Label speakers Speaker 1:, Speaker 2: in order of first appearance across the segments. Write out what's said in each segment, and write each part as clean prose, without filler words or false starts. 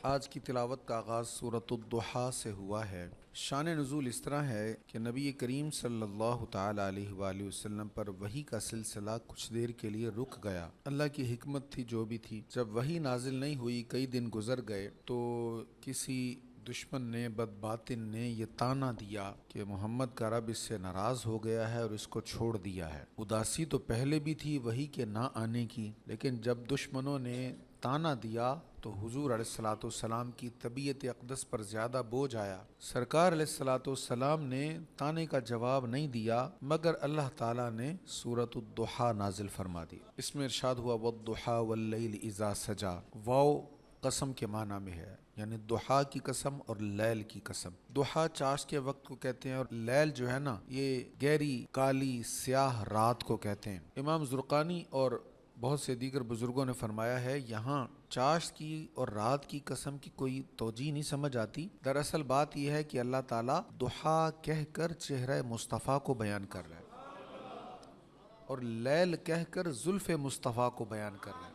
Speaker 1: آج کی تلاوت کا آغاز سورۃ الضحیٰ سے ہوا ہے۔ شان نزول اس طرح ہے کہ نبی کریم صلی اللہ تعالی علیہ وآلہ وسلم پر وحی کا سلسلہ کچھ دیر کے لیے رک گیا۔ اللہ کی حکمت تھی جو بھی تھی، جب وحی نازل نہیں ہوئی کئی دن گزر گئے تو کسی دشمن نے بدباطن نے یہ طعنہ دیا کہ محمد کا رب اس سے ناراض ہو گیا ہے اور اس کو چھوڑ دیا ہے۔ اداسی تو پہلے بھی تھی وحی کے نہ آنے کی، لیکن جب دشمنوں نے طعنہ دیا تو حضور علیہ الصلوۃ والسلام کی طبیعت اقدس پر زیادہ بوجھ آیا۔ سرکار علیہ الصلوۃ والسلام نے طعنے کا جواب نہیں دیا، مگر اللہ تعالیٰ نے سورۃ الضحیٰ نازل فرما دی۔ اس میں ارشاد ہوا والضحیٰ واللیل اذا سجا۔ واو قسم کے معنی میں ہے، یعنی ضحیٰ کی قسم اور لیل کی قسم۔ ضحیٰ چاشت کے وقت کو کہتے ہیں اور لیل جو ہے نا یہ گہری کالی سیاہ رات کو کہتے ہیں۔ امام زرقانی اور بہت سے دیگر بزرگوں نے فرمایا ہے یہاں چاشت کی اور رات کی قسم کی کوئی توجیہ نہیں سمجھ آتی۔ دراصل بات یہ ہے کہ اللہ تعالیٰ ضحیٰ کہہ کر چہرہ مصطفیٰ کو بیان کر رہا ہے اور لیل کہہ کر زلف مصطفیٰ کو بیان کر رہا ہے،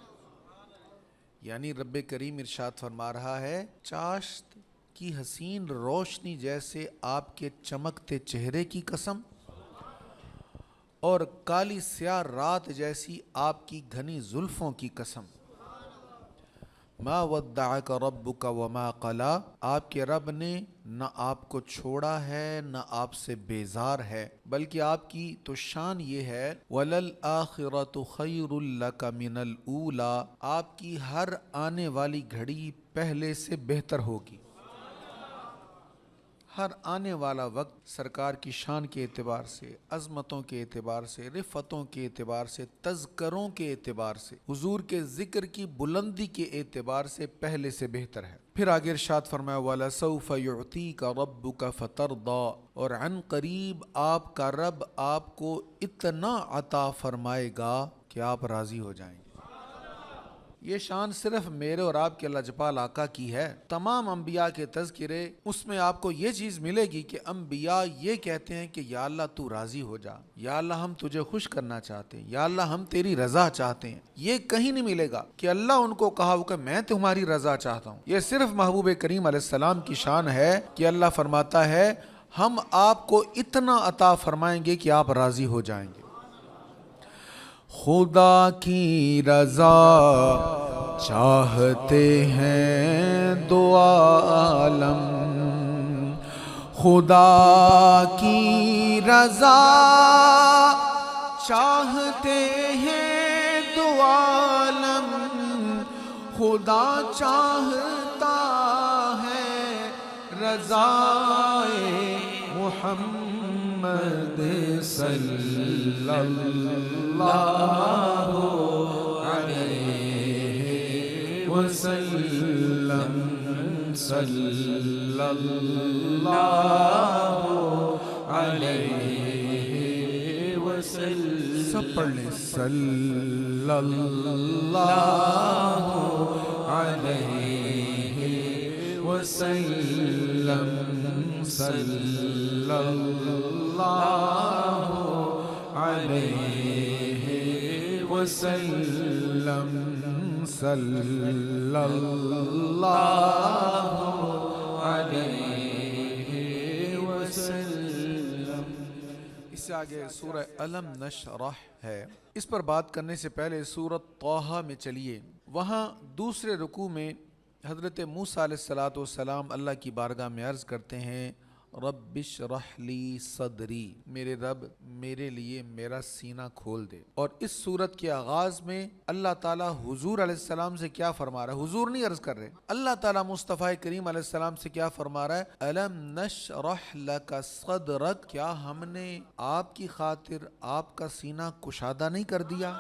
Speaker 1: یعنی رب کریم ارشاد فرما رہا ہے چاشت کی حسین روشنی جیسے آپ کے چمکتے چہرے کی قسم اور کالی سیاہ رات جیسی آپ کی گھنی زلفوں کی قسم۔ ما ودعک ربک وما قلا، آپ کے رب نے نہ آپ کو چھوڑا ہے نہ آپ سے بیزار ہے، بلکہ آپ کی تو شان یہ ہے وَلَلْآخِرَةُ خَيْرٌ لَكَ مِنَ الْأُولَى، آپ کی ہر آنے والی گھڑی پہلے سے بہتر ہوگی۔ ہر آنے والا وقت سرکار کی شان کے اعتبار سے، عظمتوں کے اعتبار سے، رفتوں کے اعتبار سے، تذکروں کے اعتبار سے، حضور کے ذکر کی بلندی کے اعتبار سے پہلے سے بہتر ہے۔ پھر آگے ارشاد فرمایا وَلَسَوْفَ يُعْطِيكَ رَبُّكَ فَتَرْضَى، اور عن قریب آپ کا رب آپ کو اتنا عطا فرمائے گا کہ آپ راضی ہو جائیں گے۔ یہ شان صرف میرے اور آپ کے لاجپال آقا کی ہے۔ تمام انبیاء کے تذکرے اس میں آپ کو یہ چیز ملے گی کہ انبیاء یہ کہتے ہیں کہ یا اللہ تو راضی ہو جا، یا اللہ ہم تجھے خوش کرنا چاہتے ہیں، یا اللہ ہم تیری رضا چاہتے ہیں۔ یہ کہیں نہیں ملے گا کہ اللہ ان کو کہا ہو کہ میں تمہاری رضا چاہتا ہوں۔ یہ صرف محبوب کریم علیہ السلام کی شان ہے کہ اللہ فرماتا ہے ہم آپ کو اتنا عطا فرمائیں گے کہ آپ راضی ہو جائیں گے۔ خدا کی رضا چاہتے ہیں دو عالم، خدا کی رضا چاہتے ہیں دو عالم، خدا چاہتا ہے رضائے محمد صلی اللہ علیہ وسلم، صلی اللہ علیہ وسلم۔ سب پڑھ لیں صلی اللہ علیہ وسلم، صلی اللہ علیہ وسلم، صلی اللہ علیہ وسلم۔ اس سے آگے سورہ الم نشرح ہے، اس پر بات کرنے سے پہلے سورۃ طٰہٰ میں چلیے۔ وہاں دوسرے رکوع میں حضرت موسیٰ علیہ الصلوۃ والسلام اللہ کی بارگاہ میں عرض کرتے ہیں رب اشرح لی صدری، میرے رب میرے لیے میرا سینہ کھول دے۔ اور اس صورت کے آغاز میں اللہ تعالیٰ حضور علیہ السلام سے کیا فرما رہا ہے؟ حضور نہیں عرض کر رہے، اللہ تعالیٰ مصطفیٰ کریم علیہ السلام سے کیا فرما رہا ہے؟ الم نشرح لک صدرک، کیا ہم نے آپ کی خاطر آپ کا سینہ کشادہ نہیں کر دیا؟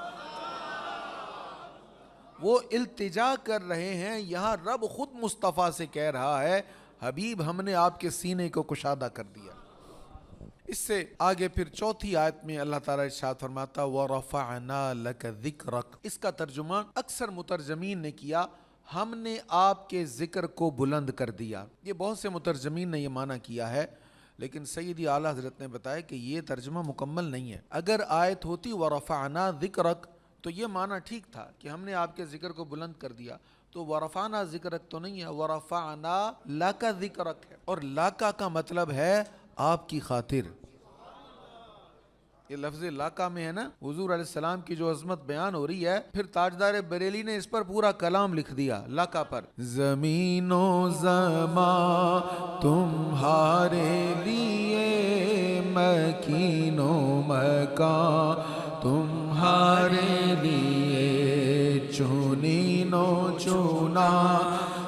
Speaker 1: وہ التجا کر رہے ہیں، یہاں رب خود مصطفیٰ سے کہہ رہا ہے حبیب ہم نے آپ کے سینے کو کشادہ کر دیا۔ اس سے آگے پھر چوتھی آیت میں اللہ تعالیٰ ارشاد فرماتا وَرَفَعْنَا لَكَ ذِكْرَكَ، اس کا ترجمہ اکثر مترجمین نے کیا ہم نے آپ کے ذکر کو بلند کر دیا۔ یہ بہت سے مترجمین نے یہ معنی کیا ہے، لیکن سیدی اعلیٰ حضرت نے بتایا کہ یہ ترجمہ مکمل نہیں ہے۔ اگر آیت ہوتی وَرَفَعْنَا ذِكْرَكَ تو یہ معنی ٹھیک تھا کہ ہم نے آپ کے ذکر کو بلند کر دیا، تو ورفعنا ذکرک تو نہیں ہے، ورفعنا لک ذکرک ہے، اور لاکا کا مطلب ہے آپ کی خاطر. یہ لفظ لاکا میں ہے نا، حضور علیہ السلام کی جو عظمت بیان ہو رہی ہے، پھر تاجدار بریلی نے اس پر پورا کلام لکھ دیا لاکا پر. زمین و زمان تمہارے لیے، مکین و مکان تمہارے لیے، چنین و چنا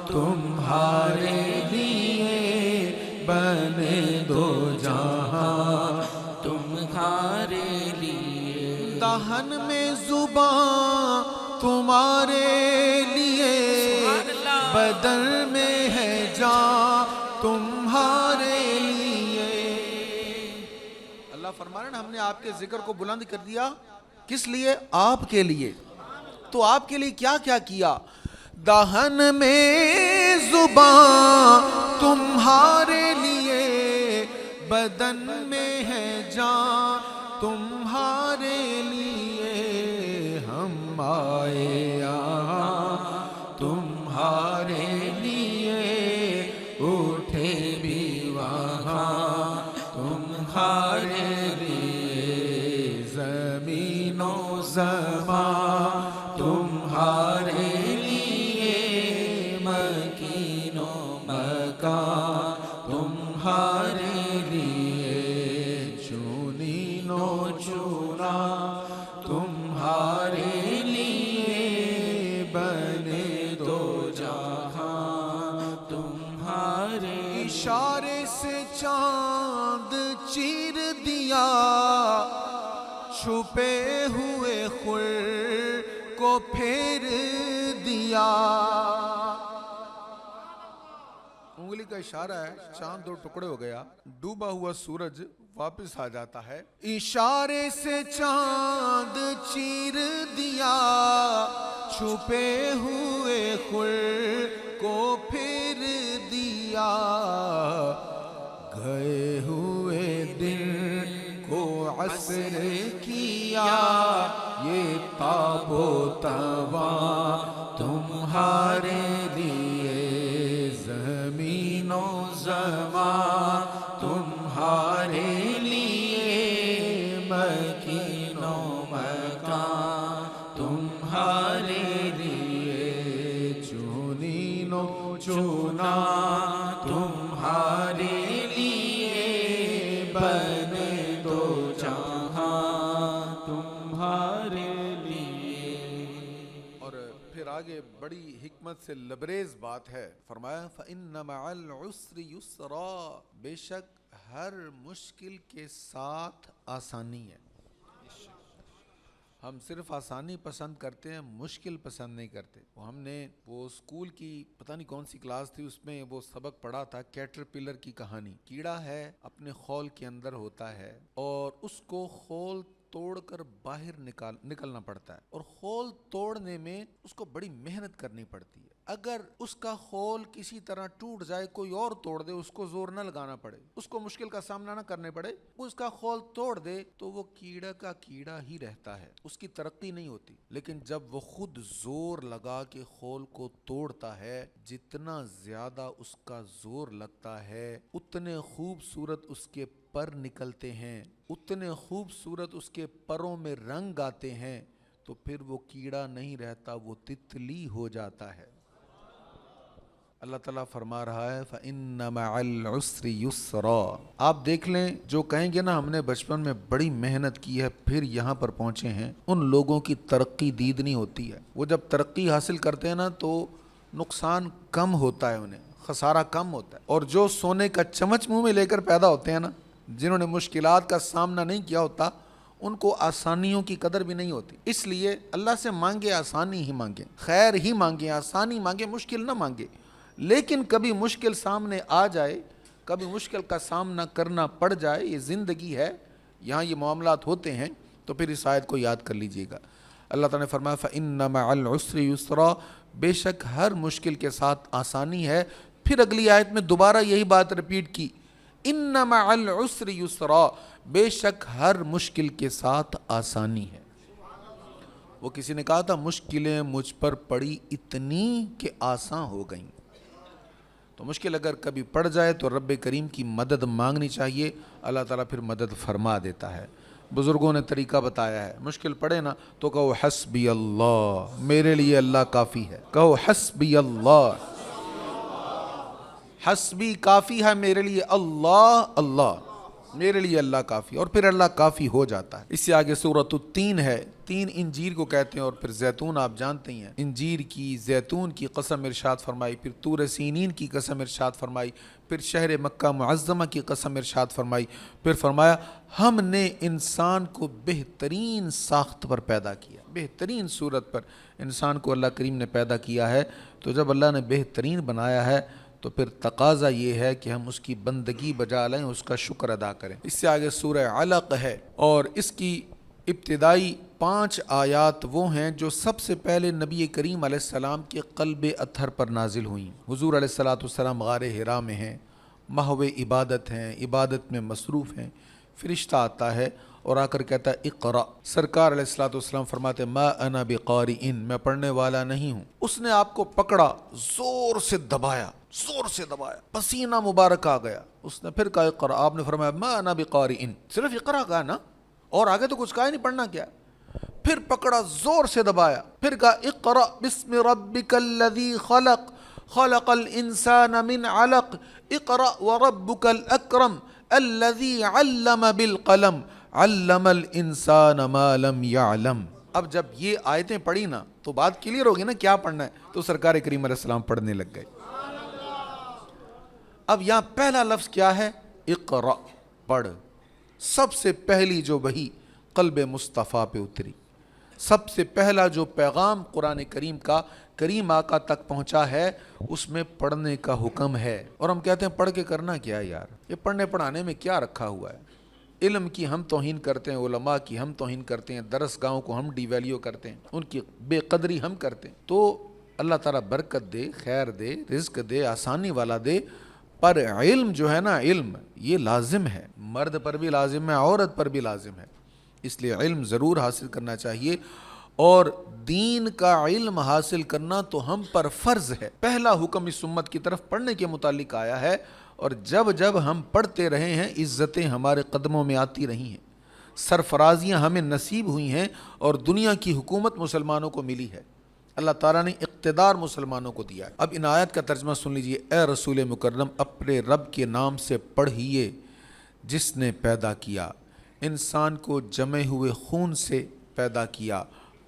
Speaker 1: تمہارے لیے، بنے دو جہاں
Speaker 2: تمہارے لیے.
Speaker 1: دہن میں زبان تمہارے لیے، بدن میں ہے جان تمہارے لیے. اللہ فرما رہے ہیں ہم نے آپ کے ذکر کو بلند کر دیا. کس لیے؟ آپ کے لیے. تو آپ کے لیے کیا کیا کیا؟ دہن میں زبان تمہارے لیے، بدن میں ہے جان تمہارے لیے. ہم آئے یہاں تمہارے لیے، اٹھے بھی وہاں تمہارے لیے. زمین و زمان تمہارے لیے، مکین و مکان تمہارے لیے، چنین و چنا تمہارے لیے، بنے دو جہاں تمہارے. اشارے سے چاند چیر دیا، چھپے ہوئے خور کو پھیر دیا. انگلی کا اشارہ ہے، چاند دو ٹکڑے ہو گیا، ڈوبا ہوا سورج واپس آ جاتا ہے. اشارے سے چاند چیر دیا، چھپے ہوئے خور کو پھیر دیا. گئے ہوئے دن کو عصر کیا، یہ تاب و تواں تمہارے لیے. زمین و زمان تمہارے لیے، مکین و مکان تمہارے لیے، چنین و چنا تمہارے لیے، بنے دو جہاں تمہارے لیے. اور پھر آگے بڑی حکمت سے لبریز بات ہے. فرمایا فَإِنَّ مَعَ الْعُسْرِ يُسْرًا، بے شک ہر مشکل کے ساتھ آسانی ہے. ہم صرف آسانی پسند کرتے ہیں، مشکل پسند نہیں کرتے. ہم نے وہ اسکول کی پتہ نہیں کون سی کلاس تھی، اس میں وہ سبق پڑھا تھا کیٹرپلر کی کہانی. کیڑا ہے اپنے خول کے اندر ہوتا ہے، اور اس کو خول توڑ کر باہر نکلنا پڑتا ہے، اور خول توڑنے میں اس کو بڑی محنت کرنی پڑتی ہے. اگر اس کا خول کسی طرح ٹوٹ جائے، کوئی اور توڑ دے، اس کو زور نہ لگانا پڑے، اس کو مشکل کا سامنا نہ کرنے پڑے، وہ اس کا خول توڑ دے تو وہ کیڑا کا کیڑا ہی رہتا ہے، اس کی ترقی نہیں ہوتی. لیکن جب وہ خود زور لگا کے خول کو توڑتا ہے، جتنا زیادہ اس کا زور لگتا ہے، اتنے خوبصورت اس کے پر نکلتے ہیں، اتنے خوبصورت اس کے پروں میں رنگ آتے ہیں. تو پھر وہ کیڑا نہیں رہتا، وہ تتلی ہو جاتا ہے. اللہ تعالیٰ فرما رہا ہے فَإِنَّ مَعَ الْعُسْرِ يُسْرًا. آپ دیکھ لیں جو کہیں گے نا ہم نے بچپن میں بڑی محنت کی ہے پھر یہاں پر پہنچے ہیں، ان لوگوں کی ترقی دیدنی ہوتی ہے. وہ جب ترقی حاصل کرتے ہیں نا تو نقصان کم ہوتا ہے، انہیں خسارہ کم ہوتا ہے. اور جو سونے کا چمچ منہ میں لے کر پیدا ہوتے ہیں نا، جنہوں نے مشکلات کا سامنا نہیں کیا ہوتا، ان کو آسانیوں کی قدر بھی نہیں ہوتی. اس لیے اللہ سے مانگے، آسانی ہی مانگے، خیر ہی مانگے، آسانی مانگے، مشکل نہ مانگے. لیکن کبھی مشکل سامنے آ جائے، کبھی مشکل کا سامنا کرنا پڑ جائے، یہ زندگی ہے، یہاں یہ معاملات ہوتے ہیں. تو پھر اس آیت کو یاد کر لیجئے گا. اللہ تعالیٰ نے فرمایا فَإِنَّ مَعَ الْعُسْرِ يُسْرًا، بے شک ہر مشکل کے ساتھ آسانی ہے. پھر اگلی آیت میں دوبارہ یہی بات ریپیٹ کی، اِنَّ مَعَ الْعُسْرِ يُسْرًا، بے شک ہر مشکل کے ساتھ آسانی ہے. وہ کسی نے کہا تھا مشکلیں مجھ پر پڑی اتنی کہ آسان ہو گئیں. تو مشکل اگر کبھی پڑ جائے تو رب کریم کی مدد مانگنی چاہیے، اللہ تعالیٰ پھر مدد فرما دیتا ہے. بزرگوں نے طریقہ بتایا ہے، مشکل پڑے نا تو کہو حسبی اللہ، میرے لیے اللہ کافی ہے. کہو حسبی اللہ، حسبی کافی ہے میرے لیے، اللہ اللہ میرے لیے اللہ کافی، اور پھر اللہ کافی ہو جاتا ہے. اس سے آگے سورۃ التین ہے. تین انجیر کو کہتے ہیں، اور پھر زیتون آپ جانتے ہی ہیں. انجیر کی، زیتون کی قسم ارشاد فرمائی، پھر طور سینین کی قسم ارشاد فرمائی، پھر شہر مکہ معظمہ کی قسم ارشاد فرمائی، پھر فرمایا ہم نے انسان کو بہترین ساخت پر پیدا کیا. بہترین صورت پر انسان کو اللہ کریم نے پیدا کیا ہے. تو جب اللہ نے بہترین بنایا ہے تو پھر تقاضا یہ ہے کہ ہم اس کی بندگی بجا لیں، اس کا شکر ادا کریں. اس سے آگے سورہ علق ہے، اور اس کی ابتدائی 5 آیات وہ ہیں جو سب سے پہلے نبی کریم علیہ السلام کے قلب اطہر پر نازل ہوئیں. حضور علیہ السلام غار حرا میں ہیں، محو عبادت ہیں، عبادت میں مصروف ہیں. فرشتہ آتا ہے اور آ کر کہتا ہے اقرا. سرکار علیہ السلام فرماتے ہیں ما انا بقارئ، میں پڑھنے والا نہیں ہوں. اس نے آپ کو پکڑا، زور سے دبایا، پسینہ مبارک آ گیا. اس نے پھر کہا اقرا. آپ نے فرمایا ما انا بقارئ، صرف اقرا کہا نا، اور آگے تو کچھ کہا نہیں، پڑھنا کیا. پھر پکڑا، زور سے دبایا، پھر کہا اقرا بسم ربک الذی خلق خلق الانسان من علق اقرا وربک الاکرم الذی علم بالقلم علم الانسان ما لم يعلم. اب جب یہ آیتیں پڑھی نا تو بات کلیئر ہوگی نا کیا پڑھنا ہے. تو سرکار کریم علیہ السلام پڑھنے لگ گئے. اب یہاں پہلا لفظ کیا ہے؟ اقرا، پڑھ. سب سے پہلی جو وحی قلب مصطفیٰ پہ اتری، سب سے پہلا جو پیغام قرآن کریم کا کریم آقا تک پہنچا ہے، اس میں پڑھنے کا حکم ہے. اور ہم کہتے ہیں پڑھ کے کرنا کیا ہے یار، یہ پڑھنے پڑھانے میں کیا رکھا ہوا ہے. علم کی ہم توہین کرتے ہیں، علماء کی ہم توہین کرتے ہیں، درس گاہوں کو ہم ڈی ویلیو کرتے ہیں، ان کی بے قدری ہم کرتے ہیں. تو اللہ تعالیٰ برکت دے، خیر دے، رزق دے، آسانی والا دے. پر علم جو ہے نا، علم یہ لازم ہے، مرد پر بھی لازم ہے، عورت پر بھی لازم ہے. اس لیے علم ضرور حاصل کرنا چاہیے، اور دین کا علم حاصل کرنا تو ہم پر فرض ہے. پہلا حکم اس امت کی طرف پڑھنے کے متعلق آیا ہے، اور جب جب ہم پڑھتے رہے ہیں عزتیں ہمارے قدموں میں آتی رہی ہیں، سرفرازیاں ہمیں نصیب ہوئی ہیں، اور دنیا کی حکومت مسلمانوں کو ملی ہے. اللہ تعالیٰ نے اقتدار مسلمانوں کو دیا ہے. اب ان آیات کا ترجمہ سن لیجئے. اے رسول مکرم، اپنے رب کے نام سے پڑھیے جس نے پیدا کیا، انسان کو جمے ہوئے خون سے پیدا کیا.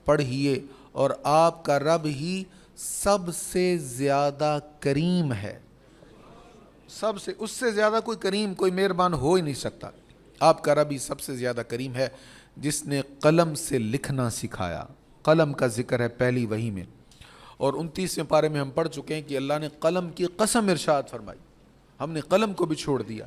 Speaker 1: پڑھیے، اور آپ کا رب ہی سب سے زیادہ کریم ہے. سب سے، اس سے زیادہ کوئی کریم، کوئی مہربان ہو ہی نہیں سکتا. آپ کا رب ہی سب سے زیادہ کریم ہے، جس نے قلم سے لکھنا سکھایا. قلم کا ذکر ہے پہلی وحی میں، اور 29ویں پارے میں ہم پڑھ چکے ہیں کہ اللہ نے قلم کی قسم ارشاد فرمائی. ہم نے قلم کو بھی چھوڑ دیا.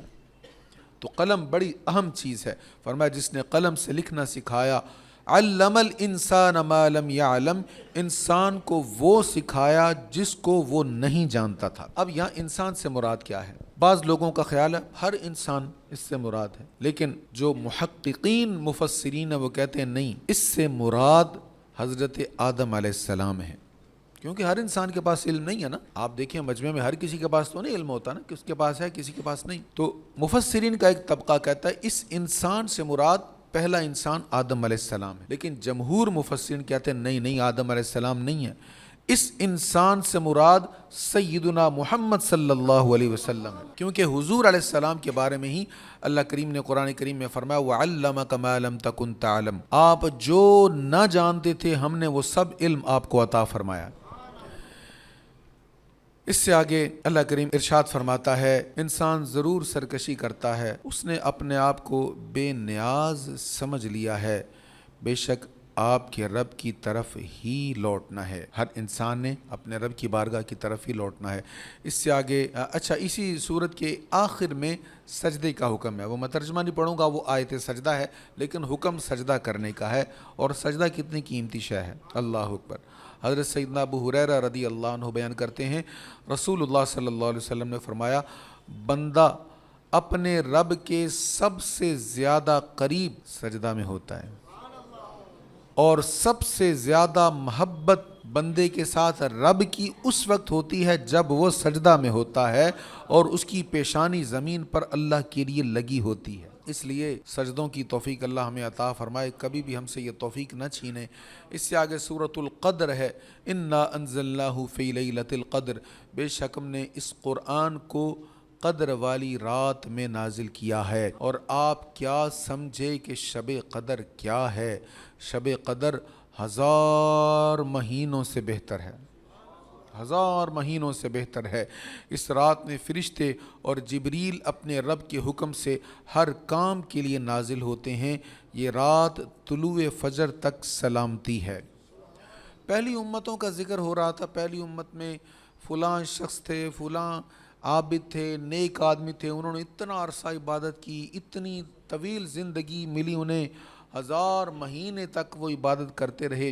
Speaker 1: تو قلم بڑی اہم چیز ہے. فرمایا جس نے قلم سے لکھنا سکھایا. علم الانسان ما لم يعلم، انسان کو وہ سکھایا جس کو وہ نہیں جانتا تھا. اب یہاں انسان سے مراد کیا ہے؟ بعض لوگوں کا خیال ہے ہر انسان اس سے مراد ہے، لیکن جو محققین مفسرین ہیں وہ کہتے ہیں نہیں، اس سے مراد حضرت آدم علیہ السلام ہے. کیونکہ ہر انسان کے پاس علم نہیں ہے نا. آپ دیکھیں مجمع میں ہر کسی کے پاس تو نہیں علم ہوتا نا، کہ اس کے پاس ہے کسی کے پاس نہیں. تو مفسرین کا ایک طبقہ کہتا ہے اس انسان سے مراد پہلا انسان آدم علیہ السلام ہے، لیکن جمہور مفسرین کہتے ہیں نہیں، آدم علیہ السلام نہیں ہے. اس انسان سے مراد سیدنا محمد صلی اللہ علیہ وسلم ہے، کیونکہ حضور علیہ السلام کے بارے میں ہی اللہ کریم نے قرآن کریم میں فرمایا وَعَلَّمَكَ مَا لَمْ تَكُنْ تَعْلَمْ، آپ جو نہ جانتے تھے ہم نے وہ سب علم آپ کو عطا فرمایا. اس سے آگے اللہ کریم ارشاد فرماتا ہے انسان ضرور سرکشی کرتا ہے، اس نے اپنے آپ کو بے نیاز سمجھ لیا ہے، بے شک آپ کے رب کی طرف ہی لوٹنا ہے. ہر انسان نے اپنے رب کی بارگاہ کی طرف ہی لوٹنا ہے. اس سے آگے اچھا اسی صورت کے آخر میں سجدے کا حکم ہے. وہ میں ترجمہ نہیں پڑھوں گا، وہ آیت سجدہ ہے، لیکن حکم سجدہ کرنے کا ہے. اور سجدہ کتنی قیمتی شے ہے، اللہ اکبر. حضرت سیدنا ابو ہریرہ رضی اللہ عنہ بیان کرتے ہیں رسول اللہ صلی اللہ علیہ وسلم نے فرمایا بندہ اپنے رب کے سب سے زیادہ قریب سجدہ میں ہوتا ہے، اور سب سے زیادہ محبت بندے کے ساتھ رب کی اس وقت ہوتی ہے جب وہ سجدہ میں ہوتا ہے اور اس کی پیشانی زمین پر اللہ کے لیے لگی ہوتی ہے۔ اس لیے سجدوں کی توفیق اللہ ہمیں عطا فرمائے، کبھی بھی ہم سے یہ توفیق نہ چھینے۔ اس سے آگے سورۃ القدر ہے، انا انزلناہ فی لیلۃ القدر، بے شک ہم نے اس قرآن کو قدر والی رات میں نازل کیا ہے۔ اور آپ کیا سمجھے کہ شب قدر کیا ہے؟ شب قدر 1000 مہینوں سے بہتر ہے، 1000 مہینوں سے بہتر ہے۔ اس رات میں فرشتے اور جبریل اپنے رب کے حکم سے ہر کام کے لیے نازل ہوتے ہیں۔ یہ رات طلوع فجر تک سلامتی ہے۔ پہلی امتوں کا ذکر ہو رہا تھا، پہلی امت میں فلاں شخص تھے، فلاں عابد تھے، نیک آدمی تھے، انہوں نے اتنا عرصہ عبادت کی، اتنی طویل زندگی ملی انہیں، 1000 مہینے تک وہ عبادت کرتے رہے۔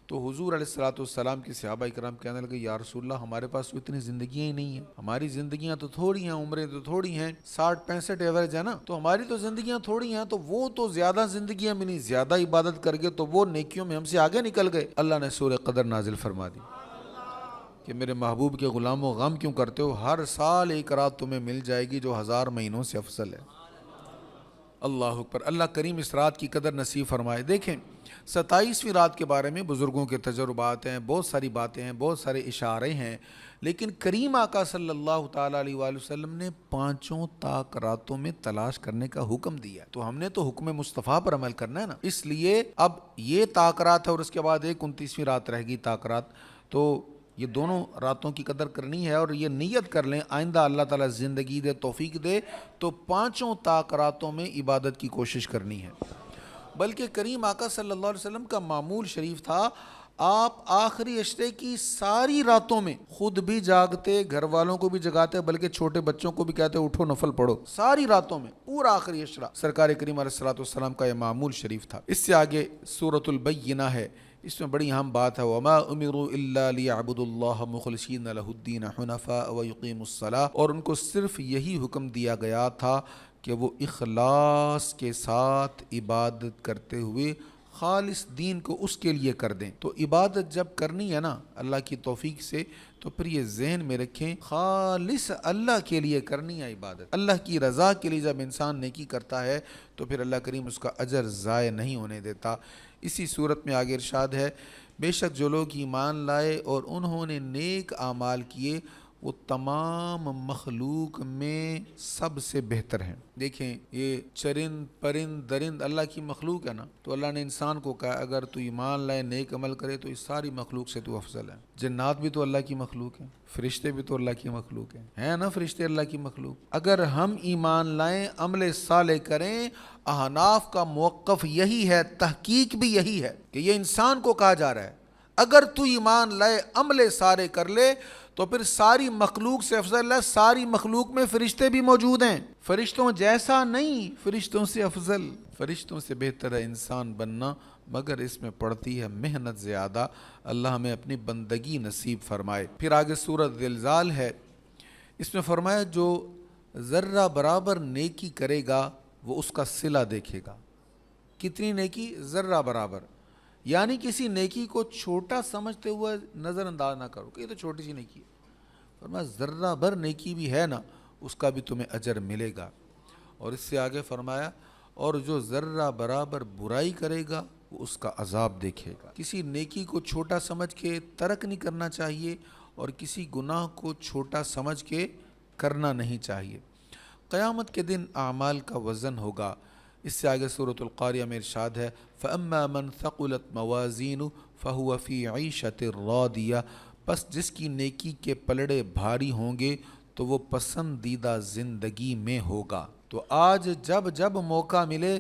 Speaker 1: تو حضور علیہ الصلوۃ والسلام کے صحابہ کرام کہنے لگے، یا رسول اللہ ہمارے پاس تو اتنی زندگیاں ہی نہیں ہیں، ہماری زندگیاں تو تھوڑی ہیں، عمریں تو تھوڑی ہیں، 60-65 ایوریج ہے نا، تو ہماری تو زندگیاں تھوڑی ہیں، تو وہ تو زیادہ زندگیاں ملی، زیادہ عبادت کر گئے، تو وہ نیکیوں میں ہم سے آگے نکل گئے۔ اللہ نے سورہ قدر نازل فرما دی کہ میرے محبوب کے غلاموں غم کیوں کرتے ہو، ہر سال ایک رات تمہیں مل جائے گی جو 1000 مہینوں سے افضل ہے۔ اللہ اکبر، اللہ کریم اس رات کی قدر نصیب فرمائے۔ دیکھیں 27ویں رات کے بارے میں بزرگوں کے تجربات ہیں، بہت ساری باتیں ہیں، بہت سارے اشارے ہیں، لیکن کریم آقا صلی اللہ تعالیٰ علیہ وآلہ وسلم نے 5 طاق راتوں میں تلاش کرنے کا حکم دیا، تو ہم نے تو حکم مصطفیٰ پر عمل کرنا ہے نا۔ اس لیے اب یہ طاق رات ہے اور اس کے بعد ایک 29ویں رات رہ گئی طاق رات، تو یہ دونوں راتوں کی قدر کرنی ہے، اور یہ نیت کر لیں آئندہ اللہ تعالیٰ زندگی دے، توفیق دے تو 5 طاق راتوں میں عبادت کی کوشش کرنی ہے۔ بلکہ کریم آقا صلی اللہ علیہ وسلم کا معمول شریف تھا، آپ آخری عشرے کی ساری راتوں میں خود بھی جاگتے، گھر والوں کو بھی جگاتے، بلکہ چھوٹے بچوں کو بھی کہتے اٹھو نفل پڑھو، ساری راتوں میں پورا آخری عشرہ سرکار کریم علیہ الصلوۃ والسلام کا یہ معمول شریف تھا۔ اس سے آگے سورۃ البینہ ہے، اس میں بڑی اہم بات ہے، وَمَا أُمِرُوا إِلَّا لِيَعْبُدُوا اللَّهَ مُخْلِصِينَ لَهُ الدِّينَ حُنَفَاءَ وَيُقِيمُوا الصَّلَاةَ، اور ان کو صرف یہی حکم دیا گیا تھا کہ وہ اخلاص کے ساتھ عبادت کرتے ہوئے خالص دین کو اس کے لیے کر دیں۔ تو عبادت جب کرنی ہے نا اللہ کی توفیق سے، تو پھر یہ ذہن میں رکھیں خالص اللہ کے لیے کرنی ہے عبادت، اللہ کی رضا کے لیے جب انسان نیکی کرتا ہے تو پھر اللہ کریم اس کا اجر ضائع نہیں ہونے دیتا۔ اسی صورت میں آگے ارشاد ہے، بے شک جو لوگ ایمان لائے اور انہوں نے نیک اعمال کیے وہ تمام مخلوق میں سب سے بہتر ہیں۔ دیکھیں یہ چرند پرند درند اللہ کی مخلوق ہے نا، تو اللہ نے انسان کو کہا اگر تو ایمان لائے نیک عمل کرے تو اس ساری مخلوق سے تو افضل ہے۔ جنات بھی تو اللہ کی مخلوق ہیں، فرشتے بھی تو اللہ کی مخلوق ہیں نا، فرشتے اللہ کی مخلوق۔ اگر ہم ایمان لائیں عمل صالح کریں، احناف کا موقف یہی ہے، تحقیق بھی یہی ہے کہ یہ انسان کو کہا جا رہا ہے اگر تو ایمان لائے عمل سارے کر لے تو پھر ساری مخلوق سے افضل ہے۔ ساری مخلوق میں فرشتے بھی موجود ہیں، فرشتوں جیسا نہیں، فرشتوں سے افضل، فرشتوں سے بہتر ہے انسان بننا، مگر اس میں پڑتی ہے محنت زیادہ۔ اللہ ہمیں اپنی بندگی نصیب فرمائے۔ پھر آگے سورۃ زلزال ہے، اس میں فرمایا جو ذرہ برابر نیکی کرے گا وہ اس کا صلہ دیکھے گا۔ کتنی نیکی؟ ذرہ برابر، یعنی کسی نیکی کو چھوٹا سمجھتے ہوئے نظر انداز نہ کرو کہ یہ تو چھوٹی سی نیکی ہے، فرمایا ذرہ بھر نیکی بھی ہے نا اس کا بھی تمہیں اجر ملے گا۔ اور اس سے آگے فرمایا اور جو ذرہ برابر برائی کرے گا وہ اس کا عذاب دیکھے گا۔ کسی نیکی کو چھوٹا سمجھ کے ترک نہیں کرنا چاہیے اور کسی گناہ کو چھوٹا سمجھ کے کرنا نہیں چاہیے۔ قیامت کے دن اعمال کا وزن ہوگا۔ اس سے آگے سورۃ القاریہ میں ارشاد ہے فَأَمَّا مَنْ ثَقُلَتْ مَوَازِينُهُ فَهُوَ فِي عِيشَةٍ رَاضِيَةٍ، پس جس کی نیکی کے پلڑے بھاری ہوں گے تو وہ پسندیدہ زندگی میں ہوگا۔ تو آج جب جب موقع ملے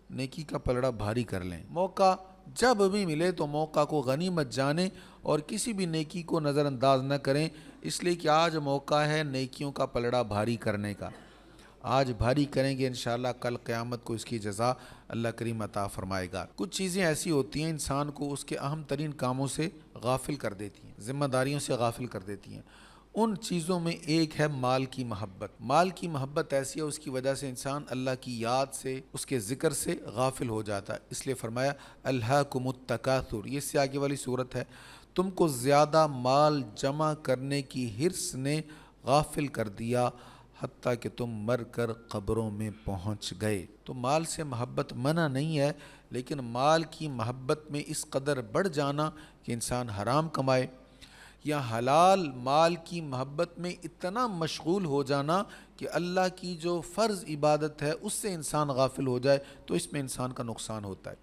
Speaker 1: نیکی کا پلڑا بھاری کر لیں، موقع جب بھی ملے تو موقع کو غنیمت جانیں اور کسی بھی نیکی کو نظر انداز نہ کریں، اس لیے کہ آج موقع ہے نیکیوں کا پلڑا بھاری کرنے کا۔ آج بھاری کریں گے انشاءاللہ کل قیامت کو اس کی جزا اللہ کریم عطا فرمائے گا۔ کچھ چیزیں ایسی ہوتی ہیں انسان کو اس کے اہم ترین کاموں سے غافل کر دیتی ہیں، ذمہ داریوں سے غافل کر دیتی ہیں، ان چیزوں میں ایک ہے مال کی محبت۔ مال کی محبت ایسی ہے اس کی وجہ سے انسان اللہ کی یاد سے، اس کے ذکر سے غافل ہو جاتا ہے، اس لیے فرمایا الہاکم التکاثر، یہ اس سے آگے والی صورت ہے، تم کو زیادہ مال جمع کرنے کی حرص نے غافل کر دیا حتیٰ کہ تم مر کر قبروں میں پہنچ گئے۔ تو مال سے محبت منع نہیں ہے، لیکن مال کی محبت میں اس قدر بڑھ جانا کہ انسان حرام کمائے، یا حلال مال کی محبت میں اتنا مشغول ہو جانا کہ اللہ کی جو فرض عبادت ہے اس سے انسان غافل ہو جائے، تو اس میں انسان کا نقصان ہوتا ہے۔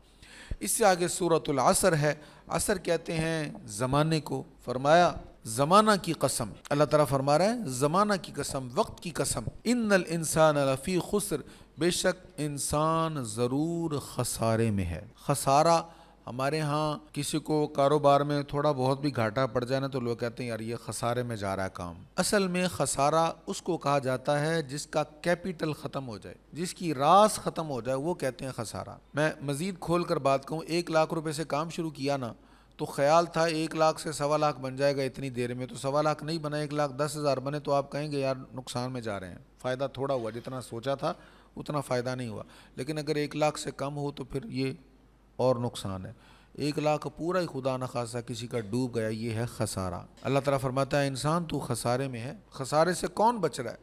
Speaker 1: اس سے آگے سورۃ العصر ہے، عصر کہتے ہیں زمانے کو، فرمایا زمانہ کی قسم، اللہ تعالیٰ فرما رہا ہے زمانہ کی قسم، وقت کی قسم، ان الانسان لفی خسر، بے شک انسان ضرور خسارے میں ہے۔ خسارہ ہمارے ہاں کسی کو کاروبار میں تھوڑا بہت بھی گھاٹا پڑ جائے نا تو لوگ کہتے ہیں یار یہ خسارے میں جا رہا ہے کام۔ اصل میں خسارہ اس کو کہا جاتا ہے جس کا کیپیٹل ختم ہو جائے، جس کی راس ختم ہو جائے، وہ کہتے ہیں خسارہ۔ میں مزید کھول کر بات کہوں، 1,00,000 روپے سے کام شروع کیا نا تو خیال تھا 1,00,000 سے 1,25,000 بن جائے گا اتنی دیر میں، تو 1,25,000 نہیں بنا، 1,10,000 بنے تو آپ کہیں گے یار نقصان میں جا رہے ہیں، فائدہ تھوڑا ہوا، جتنا سوچا تھا اتنا فائدہ نہیں ہوا۔ لیکن اگر 1,00,000 سے کم ہو تو پھر یہ اور نقصان ہے، 1,00,000 پورا ہی خدا نخواستہ کسی کا ڈوب گیا، یہ ہے خسارہ۔ اللہ تعالیٰ فرماتا ہے انسان تو خسارے میں ہے۔ خسارے سے کون بچ رہا ہے؟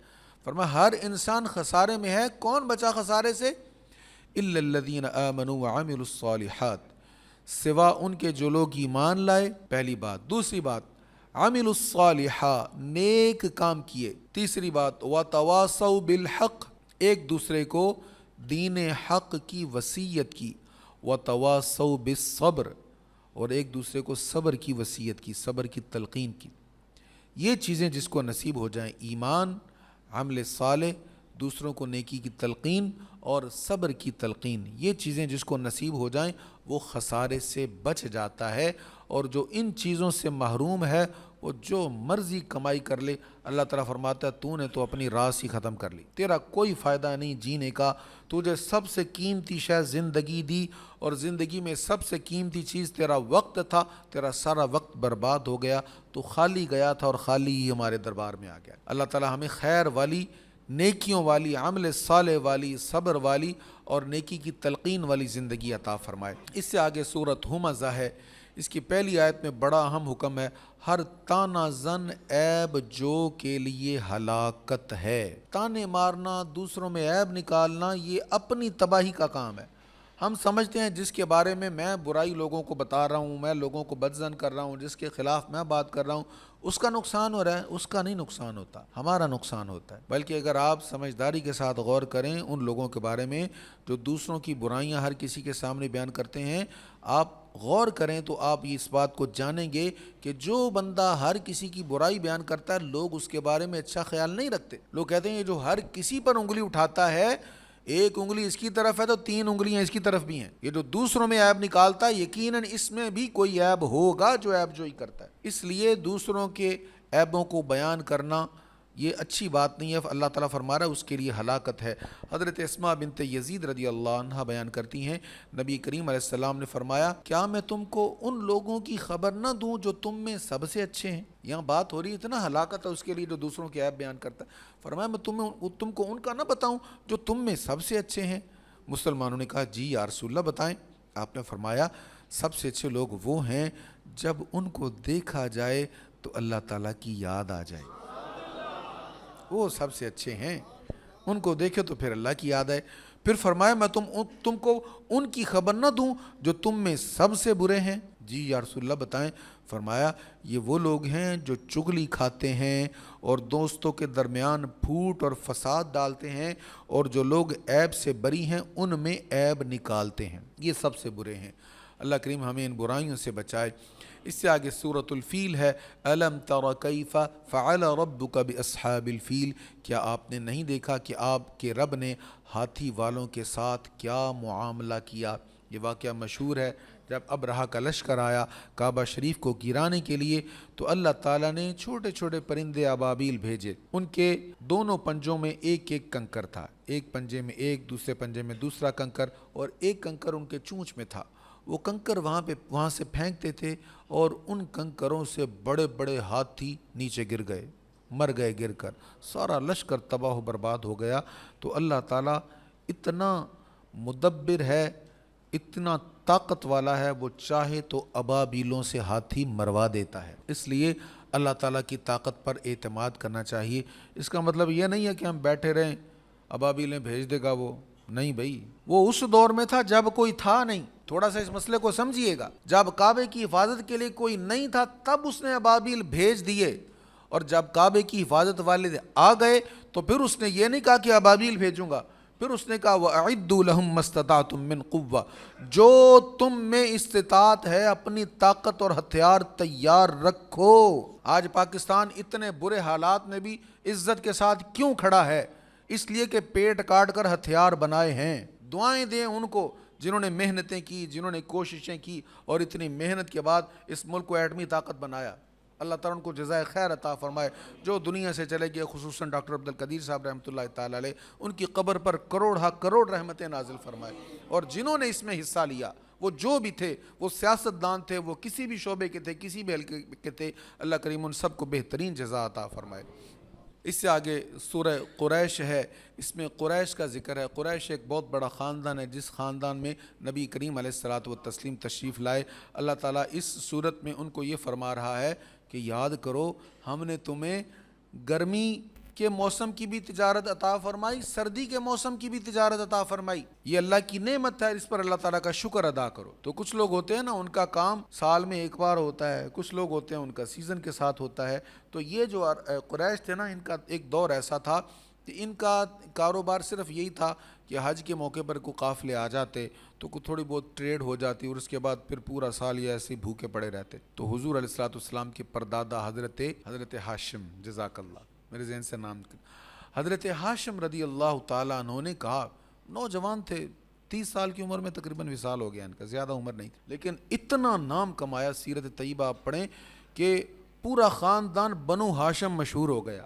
Speaker 1: فرمایا ہر انسان خسارے میں ہے۔ کون بچا خسارے سے؟ الا الذین آمنوا وعملوا الصالحات، سوا ان کے جو لوگ ایمان لائے، پہلی بات۔ دوسری بات عملوا الصالحات، نیک کام کیے۔ تیسری بات وتواصوا بالحق، ایک دوسرے کو دین حق کی وصیت کی، وتواصوا بالصبر، اور ایک دوسرے کو صبر کی وصیت کی، صبر کی تلقین کی۔ یہ چیزیں جس کو نصیب ہو جائیں، ایمان، عمل صالح، دوسروں کو نیکی کی تلقین اور صبر کی تلقین، یہ چیزیں جس کو نصیب ہو جائیں وہ خسارے سے بچ جاتا ہے۔ اور جو ان چیزوں سے محروم ہے وہ جو مرضی کمائی کر لے، اللہ تعالیٰ فرماتا ہے تو نے تو اپنی راس ہی ختم کر لی، تیرا کوئی فائدہ نہیں جینے کا، تجھے سب سے قیمتی شے زندگی دی، اور زندگی میں سب سے قیمتی چیز تیرا وقت تھا، تیرا سارا وقت برباد ہو گیا، تو خالی گیا تھا اور خالی ہی ہمارے دربار میں آ گیا۔ اللہ تعالیٰ ہمیں خیر والی، نیکیوں والی، عمل صالح والی، صبر والی اور نیکی کی تلقین والی زندگی عطا فرمائے۔ اس سے آگے سورۃ ہمزہ ہے، اس کی پہلی آیت میں بڑا اہم حکم ہے، ہر تانا زن عیب جو کے لیے ہلاکت ہے۔ تانے مارنا، دوسروں میں عیب نکالنا، یہ اپنی تباہی کا کام ہے۔ ہم سمجھتے ہیں جس کے بارے میں برائی لوگوں کو بتا رہا ہوں، میں لوگوں کو بدظن کر رہا ہوں، جس کے خلاف میں بات کر رہا ہوں، اس کا نقصان ہو رہا ہے، اس کا نہیں نقصان ہوتا، ہمارا نقصان ہوتا ہے۔ بلکہ اگر آپ سمجھداری کے ساتھ غور کریں ان لوگوں کے بارے میں جو دوسروں کی برائیاں ہر کسی کے سامنے بیان کرتے ہیں، آپ غور کریں تو آپ اس بات کو جانیں گے کہ جو بندہ ہر کسی کی برائی بیان کرتا ہے لوگ اس کے بارے میں اچھا خیال نہیں رکھتے۔ لوگ کہتے ہیں یہ جو ہر کسی پر انگلی اٹھاتا ہے، ایک انگلی اس کی طرف ہے تو 3 انگلیاں اس کی طرف بھی ہیں، یہ جو دوسروں میں عیب نکالتا ہے یقیناً اس میں بھی کوئی عیب ہوگا جو عیب جوئی کرتا ہے۔ اس لیے دوسروں کے عیبوں کو بیان کرنا یہ اچھی بات نہیں ہے، اللہ تعالیٰ فرما رہا ہے اس کے لیے ہلاکت ہے۔ حضرت اسماء بنت یزید رضی اللہ عنہ بیان کرتی ہیں، نبی کریم علیہ السلام نے فرمایا کیا میں تم کو ان لوگوں کی خبر نہ دوں جو تم میں سب سے اچھے ہیں؟ یہاں بات ہو رہی ہے، اتنا ہلاکت ہے اس کے لیے جو دوسروں کے عیب بیان کرتا ہے۔ فرمایا میں تم کو ان کا نہ بتاؤں جو تم میں سب سے اچھے ہیں؟ مسلمانوں نے کہا جی یا رسول اللہ بتائیں۔ آپ نے فرمایا سب سے اچھے لوگ وہ ہیں جب ان کو دیکھا جائے تو اللہ تعالیٰ کی یاد آ جائے، وہ سب سے اچھے ہیں، ان کو دیکھے تو پھر اللہ کی یاد آئے۔ پھر فرمایا میں تم کو ان کی خبر نہ دوں جو تم میں سب سے برے ہیں؟ جی یا رسول اللہ بتائیں۔ فرمایا یہ وہ لوگ ہیں جو چغلی کھاتے ہیں اور دوستوں کے درمیان پھوٹ اور فساد ڈالتے ہیں، اور جو لوگ عیب سے بری ہیں ان میں عیب نکالتے ہیں، یہ سب سے برے ہیں۔ اللہ کریم ہمیں ان برائیوں سے بچائے۔ اس سے آگے سورۃ الفیل ہے، الم تر کیف فعل ربک باصحاب الفیل، کیا آپ نے نہیں دیکھا کہ آپ کے رب نے ہاتھی والوں کے ساتھ کیا معاملہ کیا؟ یہ واقعہ مشہور ہے، جب ابرہہ کا لشکر آیا کعبہ شریف کو گرانے کے لیے تو اللہ تعالیٰ نے چھوٹے چھوٹے پرندے ابابیل بھیجے، ان کے دونوں پنجوں میں ایک ایک کنکر تھا، ایک پنجے میں ایک، دوسرے پنجے میں دوسرا کنکر، اور ایک کنکر ان کے چونچ میں تھا۔ وہ کنکر وہاں سے پھینکتے تھے اور ان کنکروں سے بڑے بڑے ہاتھی نیچے گر گئے، مر گئے گر کر، سارا لشکر تباہ و برباد ہو گیا۔ تو اللہ تعالیٰ اتنا مدبر ہے، اتنا طاقت والا ہے، وہ چاہے تو ابابیلوں سے ہاتھی مروا دیتا ہے۔ اس لیے اللہ تعالیٰ کی طاقت پر اعتماد کرنا چاہیے۔ اس کا مطلب یہ نہیں ہے کہ ہم بیٹھے رہیں ابابیلیں بھیج دے گا وہ، نہیں بھائی، وہ اس دور میں تھا جب کوئی تھا نہیں۔ تھوڑا سا اس مسئلے کو سمجھیے گا، جب کعبے کی حفاظت کے لیے کوئی نہیں تھا تب اس نے ابابیل بھیج دیے، اور جب کعبے کی حفاظت والے آ گئے تو پھر اس نے یہ نہیں کہا کہ ابابیل بھیجوں گا، پھر اس نے کہا وَأَعِدُّوا لَهُم مَّا اسْتَطَعْتُم مِّن قُوَّةٍ، جو تم میں استطاعت ہے اپنی طاقت اور ہتھیار تیار رکھو۔ آج پاکستان اتنے برے حالات میں بھی عزت کے ساتھ کیوں کھڑا ہے؟ اس لیے کہ پیٹ کاٹ کر ہتھیار بنائے ہیں۔ دعائیں دیں ان کو جنہوں نے محنتیں کی، جنہوں نے کوششیں کی، اور اتنی محنت کے بعد اس ملک کو ایٹمی طاقت بنایا۔ اللہ تعالیٰ ان کو جزائے خیر عطا فرمائے۔ جو دنیا سے چلے گئے، خصوصاً ڈاکٹر عبدالقدیر صاحب رحمۃ اللہ تعالیٰ علیہ، ان کی قبر پر کروڑ رحمتیں نازل فرمائے۔ اور جنہوں نے اس میں حصہ لیا، وہ جو بھی تھے، وہ سیاست دان تھے، وہ کسی بھی شعبے کے تھے، کسی بھی حلقے کے تھے، اللہ کریم ان سب کو بہترین جزا عطا فرمائے۔ اس سے آگے سورہ قریش ہے، اس میں قریش کا ذکر ہے۔ قریش ایک بہت بڑا خاندان ہے، جس خاندان میں نبی کریم علیہ الصلوۃ والتسلیم تشریف لائے۔ اللہ تعالیٰ اس صورت میں ان کو یہ فرما رہا ہے کہ یاد کرو، ہم نے تمہیں گرمی کے موسم کی بھی تجارت عطا فرمائی، سردی کے موسم کی بھی تجارت عطا فرمائی۔ یہ اللہ کی نعمت ہے، اس پر اللہ تعالیٰ کا شکر ادا کرو۔ تو کچھ لوگ ہوتے ہیں نا، ان کا کام سال میں ایک بار ہوتا ہے، کچھ لوگ ہوتے ہیں ان کا سیزن کے ساتھ ہوتا ہے۔ تو یہ جو قریش تھے نا، ان کا ایک دور ایسا تھا کہ ان کا کاروبار صرف یہی تھا کہ حج کے موقع پر کوئی قافلے آ جاتے تو کوئی تھوڑی بہت ٹریڈ ہو جاتی، اور اس کے بعد پھر پورا سال یہ ایسے بھوکے پڑے رہتے۔ تو حضور علیہ الصلوۃ والسلام کے پردادا حضرت ہاشم، جزاک اللہ، میرے ذہن سے نام، حضرت ہاشم رضی اللہ تعالیٰ عنہ نے کہا، نوجوان تھے، 30 سال کی عمر میں تقریباً وصال ہو گیا ان کا، زیادہ عمر نہیں تھی، لیکن اتنا نام کمایا، سیرت طیبہ آپ پڑھیں کہ پورا خاندان بنو ہاشم مشہور ہو گیا،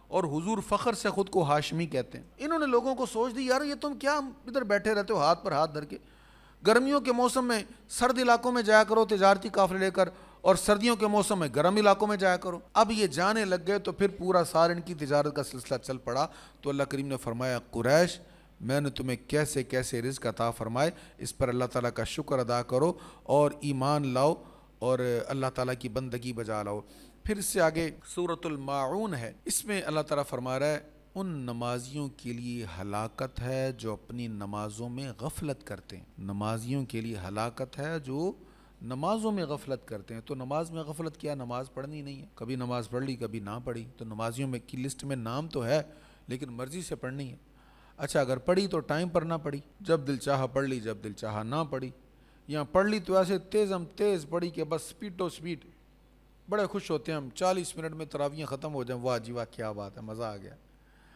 Speaker 1: اور حضور فخر سے خود کو ہاشمی کہتے ہیں۔ انہوں نے لوگوں کو سوچ دی، یار یہ تم کیا ادھر بیٹھے رہتے ہو ہاتھ پر ہاتھ دھر کے، گرمیوں کے موسم میں سرد علاقوں میں جایا کرو تجارتی قافلے لے کر، اور سردیوں کے موسم میں گرم علاقوں میں جایا کرو۔ اب یہ جانے لگ گئے تو پھر پورا سال ان کی تجارت کا سلسلہ چل پڑا۔ تو اللہ کریم نے فرمایا، قریش، میں نے تمہیں کیسے کیسے رزق عطا فرمائے، اس پر اللہ تعالیٰ کا شکر ادا کرو اور ایمان لاؤ اور اللہ تعالیٰ کی بندگی بجا لاؤ۔ پھر اس سے آگے سورۃ الماعون ہے، اس میں اللہ تعالیٰ فرما رہا ہے، ان نمازیوں کے لیے ہلاکت ہے جو اپنی نمازوں میں غفلت کرتے ہیں۔ نمازیوں کے لیے ہلاکت ہے جو نمازوں میں غفلت کرتے ہیں۔ تو نماز میں غفلت کیا؟ نماز پڑھنی نہیں ہے، کبھی نماز پڑھ لی کبھی نہ پڑھی، تو نمازیوں میں کی لسٹ میں نام تو ہے لیکن مرضی سے پڑھنی ہے۔ اچھا، اگر پڑھی تو ٹائم پر نہ پڑھی، جب دل چاہا پڑھ لی، جب دل چاہا نہ پڑھی، یا پڑھ لی تو ایسے تیز پڑھی کہ بس سپیڈ ٹو سپیڈ، بڑے خوش ہوتے ہیں ہم 40 منٹ میں تراویحیں ختم ہو جائیں، واہ جی واہ کیا بات ہے، مزہ آ گیا۔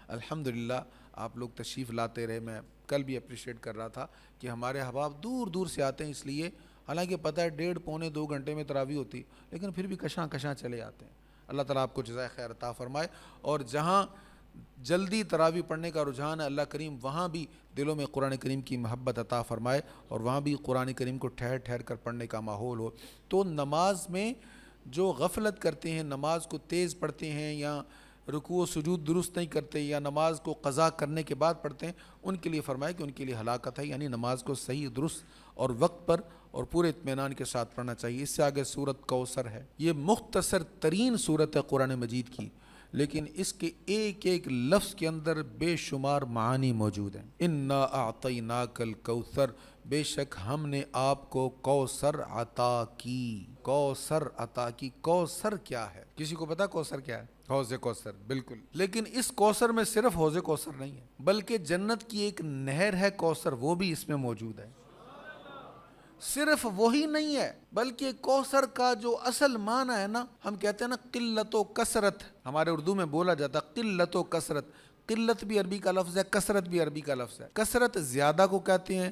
Speaker 1: الحمدللہ آپ لوگ تشریف لاتے رہے، میں کل بھی اپریشیٹ کر رہا تھا کہ ہمارے احباب دور دور سے آتے ہیں، اس لیے حالانکہ پتہ ہے 1.5 پونے 2 گھنٹے میں تراویح ہوتی، لیکن پھر بھی کشاں چلے آتے ہیں۔ اللہ تعالیٰ آپ کو جزائے خیر عطا فرمائے، اور جہاں جلدی تراویح پڑھنے کا رجحان ہے اللہ کریم وہاں بھی دلوں میں قرآن کریم کی محبت عطا فرمائے، اور وہاں بھی قرآن کریم کو ٹھہر کر پڑھنے کا ماحول ہو۔ تو نماز میں جو غفلت کرتے ہیں، نماز کو تیز پڑھتے ہیں، یا رکوع و سجود درست نہیں کرتے، یا نماز کو قضا کرنے کے بعد پڑھتے ہیں، ان کے لیے فرمایا کہ ان کے لیے ہلاکت ہے، یعنی نماز کو صحیح درست اور وقت پر اور پورے اطمینان کے ساتھ پڑھنا چاہیے۔ اس سے آگے سورۃ کوثر ہے، یہ مختصر ترین سورت ہے قرآن مجید کی، لیکن اس کے ایک ایک لفظ کے اندر بے شمار معانی موجود ہیں۔ انا اعطیناک الکوثر، بے شک ہم نے آپ کو کوثر عطا کی۔ کوثر عطا کی، کوثر کیا ہے؟ کسی کو پتا کوثر کیا ہے؟ حوض کوثر، بالکل۔ لیکن اس کوثر میں صرف حوض کوثر نہیں ہے، بلکہ جنت کی ایک نہر ہے کوثر، وہ بھی اس میں موجود ہے۔ صرف وہی نہیں ہے، بلکہ کوثر کا جو اصل معنی ہے نا، ہم کہتے ہیں نا قلت و کثرت، ہمارے اردو میں بولا جاتا قلت و کثرت۔ قلت بھی عربی کا لفظ ہے، کثرت بھی عربی کا لفظ ہے۔ کثرت زیادہ کو کہتے ہیں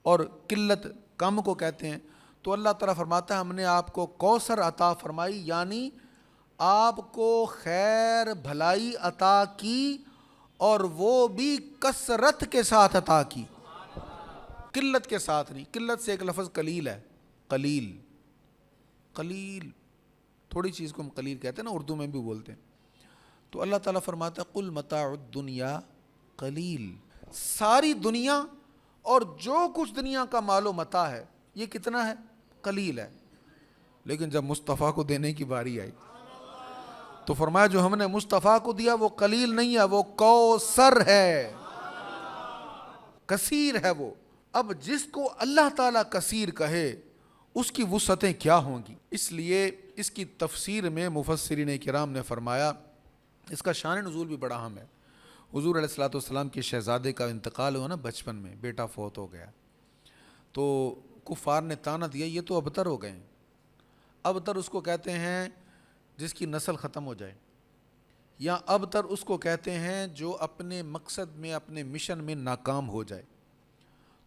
Speaker 1: اور قلت کم کو کہتے ہیں۔ تو اللہ تعالیٰ فرماتا ہے ہم نے آپ کو کوثر عطا فرمائی، یعنی آپ کو خیر بھلائی عطا کی، اور وہ بھی کثرت کے ساتھ عطا کی، قلت کے ساتھ نہیں۔ قلت سے ایک لفظ قلیل ہے، قلیل تھوڑی چیز کو ہم قلیل کہتے ہیں نا، اردو میں بھی بولتے ہیں۔ تو اللہ تعالیٰ فرماتا ہے قل متاع الدنیا قلیل، ساری دنیا اور جو کچھ دنیا کا مال و متاع ہے یہ کتنا ہے؟ قلیل ہے۔ لیکن جب مصطفیٰ کو دینے کی باری آئی تو فرمایا جو ہم نے مصطفیٰ کو دیا وہ قلیل نہیں ہے، وہ کوثر ہے، کثیر ہے وہ۔ اب جس کو اللہ تعالیٰ کثیر کہے اس کی وسعتیں کیا ہوں گی؟ اس لیے اس کی تفسیر میں مفسرین کرام نے فرمایا اس کا شان نزول بھی بڑا اہم ہے۔ حضور علیہ الصلوۃ والسلام کے شہزادے کا انتقال ہوا نا بچپن میں، بیٹا فوت ہو گیا تو کفار نے تانا دیا یہ تو ابتر ہو گئے ہیں۔ ابتر اس کو کہتے ہیں جس کی نسل ختم ہو جائے، یا ابتر اس کو کہتے ہیں جو اپنے مقصد میں اپنے مشن میں ناکام ہو جائے۔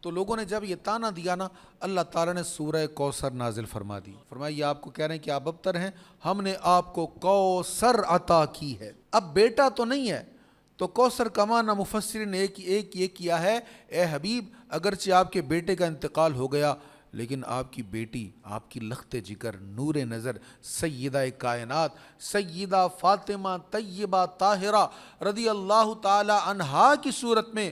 Speaker 1: تو لوگوں نے جب یہ تانا دیا نا، اللہ تعالیٰ نے سورہ کوثر نازل فرما دی، فرمایا یہ آپ کو کہہ رہے ہیں کہ آپ ابتر ہیں، ہم نے آپ کو کوثر عطا کی ہے۔ اب بیٹا تو نہیں ہے تو کوثر کا معنی مفسرین نے ایک یہ کیا ہے، اے حبیب اگرچہ آپ کے بیٹے کا انتقال ہو گیا لیکن آپ کی بیٹی، آپ کی لخت جگر، نور نظر، سیدہ کائنات سیدہ فاطمہ طیبہ طاہرہ رضی اللہ تعالی عنہا کی صورت میں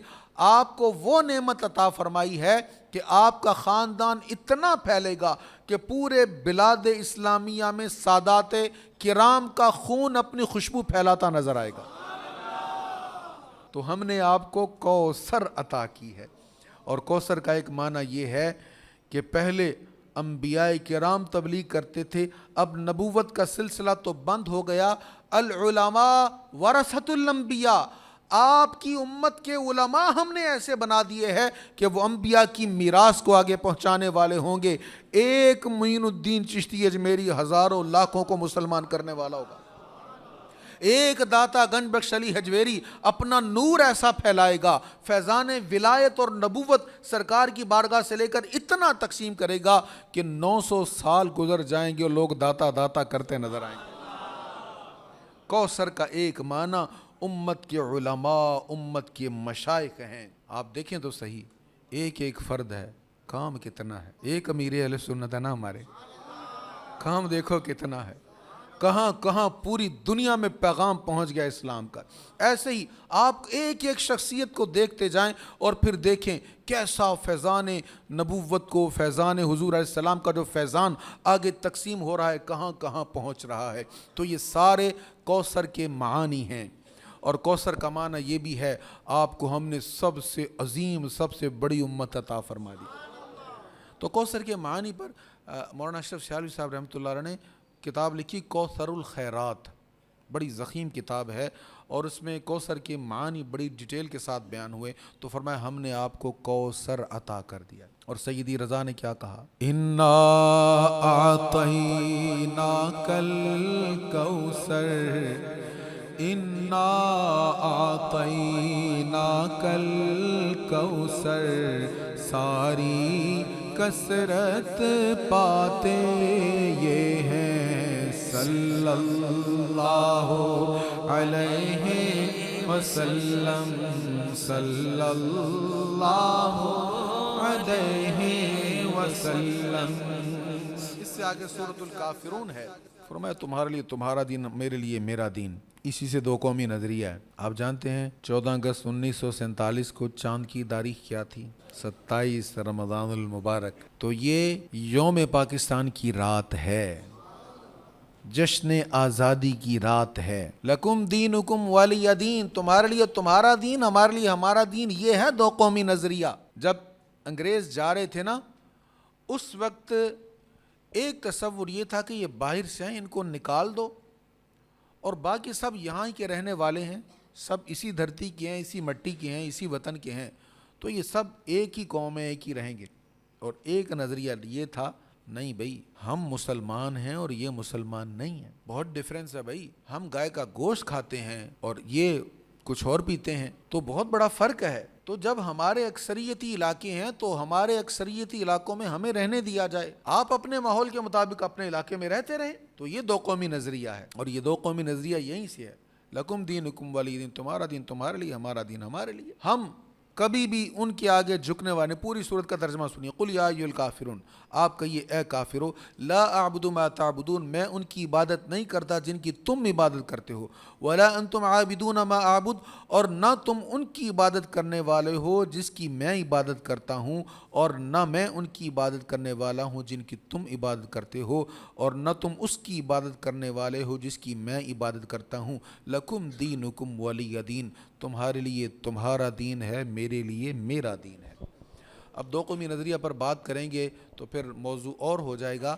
Speaker 1: آپ کو وہ نعمت عطا فرمائی ہے کہ آپ کا خاندان اتنا پھیلے گا کہ پورے بلاد اسلامیہ میں سادات کرام کا خون اپنی خوشبو پھیلاتا نظر آئے گا۔ تو ہم نے آپ کو کوثر عطا کی ہے۔ اور کوثر کا ایک معنی یہ ہے کہ پہلے انبیاء کرام تبلیغ کرتے تھے، اب نبوت کا سلسلہ تو بند ہو گیا۔ العلماء ورثۃ الانبیاء، آپ کی امت کے علماء ہم نے ایسے بنا دیے ہیں کہ وہ انبیاء کی میراث کو آگے پہنچانے والے ہوں گے۔ ایک معین الدین چشتی اجمیری ہزاروں لاکھوں کو مسلمان کرنے والا ہوگا، ایک داتا گنج بخش علی حجویری اپنا نور ایسا پھیلائے گا، فیضان ولایت اور نبوت سرکار کی بارگاہ سے لے کر اتنا تقسیم کرے گا کہ 900 سال گزر جائیں گے اور لوگ داتا داتا کرتے نظر آئیں گے۔ کوثر کا ایک معنی امت کے علماء، امت کے مشائخ ہیں۔ آپ دیکھیں تو صحیح، ایک ایک فرد ہے، کام کتنا ہے۔ ایک امیر اہل سنت ہے نا ہمارے، کام دیکھو کتنا ہے، کہاں کہاں پوری دنیا میں پیغام پہنچ گیا اسلام کا۔ ایسے ہی آپ ایک ایک شخصیت کو دیکھتے جائیں اور پھر دیکھیں کیسا فیضان نبوت کو، فیضان حضور علیہ السلام کا جو فیضان آگے تقسیم ہو رہا ہے کہاں کہاں پہنچ رہا ہے۔ تو یہ سارے کوثر کے معانی ہیں۔ اور کوثر کا معنی یہ بھی ہے آپ کو ہم نے سب سے عظیم، سب سے بڑی امت عطا فرما دی۔ تو کوثر کے معانی پر مولانا اشرف سیالوی صاحب رحمۃ اللہ علیہ نے کتاب لکھی کوثر الخیرات، بڑی ضخیم کتاب ہے، اور اس میں کوثر کے معانی بڑی ڈیٹیل کے ساتھ بیان ہوئے۔ تو فرمایا ہم نے آپ کو کوثر عطا کر دیا۔ اور سیدی رضا نے کیا کہا، انا اعطیناک الکوثر، انا اعطیناک الکوثر، ساری کثرت پاتے یہ ہیں صلی اللہ علیہ وسلم، صلی اللہ علیہ وسلم۔ اس سے آگے سورۃ الکافرون ہے، فرمایا تمہارے لیے تمہارا دین، میرے لیے میرا دین۔ اسی سے دو قومی نظریہ ہے۔ آپ جانتے ہیں 14 اگست 1947 کو چاند کی تاریخ کیا تھی؟ 27 رمضان المبارک۔ تو یہ یوم پاکستان کی رات ہے، جشن آزادی کی رات ہے۔ لکم دینکم ولی دین، تمہارے لیے تمہارا دین، ہمارے لیے ہمارا دین۔ یہ ہے دو قومی نظریہ۔ جب انگریز جا رہے تھے نا، اس وقت ایک تصور یہ تھا کہ یہ باہر سے ہیں، ان کو نکال دو، اور باقی سب یہاں کے رہنے والے ہیں، سب اسی دھرتی کے ہیں، اسی مٹی کے ہیں، اسی وطن کے ہیں، تو یہ سب ایک ہی قوم میں ایک ہی رہیں گے۔ اور ایک نظریہ یہ تھا، نہیں بھائی ہم مسلمان ہیں اور یہ مسلمان نہیں ہیں، بہت ڈیفرنس ہے بھائی، ہم گائے کا گوشت کھاتے ہیں اور یہ کچھ اور پیتے ہیں، تو بہت بڑا فرق ہے۔ تو جب ہمارے اکثریتی علاقے ہیں تو ہمارے اکثریتی علاقوں میں ہمیں رہنے دیا جائے، آپ اپنے ماحول کے مطابق اپنے علاقے میں رہتے رہیں۔ تو یہ دو قومی نظریہ ہے، اور یہ دو قومی نظریہ یہیں سے ہے۔ لکم دینکم ولی دین، تمہارا دین تمہارے لیے، ہمارا دین ہمارے لیے۔ ہم کبھی بھی ان کے آگے جھکنے والے. پوری صورت کا ترجمہ سنیے. قل یا ایھا الکافرون، آپ کہیے اے کافرو، لا اعبد ما تعبدون، میں ان کی عبادت نہیں کرتا جن کی تم عبادت کرتے ہو، ولا انتم عابدون ما اعبد، اور نہ تم ان کی عبادت کرنے والے ہو جس کی میں عبادت کرتا ہوں، اور نہ میں ان کی عبادت کرنے والا ہوں جن کی تم عبادت کرتے ہو، اور نہ تم اس کی عبادت کرنے والے ہو جس کی میں عبادت کرتا ہوں. لکم دینکم ولی دین، تمہارے لیے تمہارا دین ہے، میرے لیے میرا دین ہے. اب دو قومی نظریہ پر بات کریں گے تو پھر موضوع اور ہو جائے گا.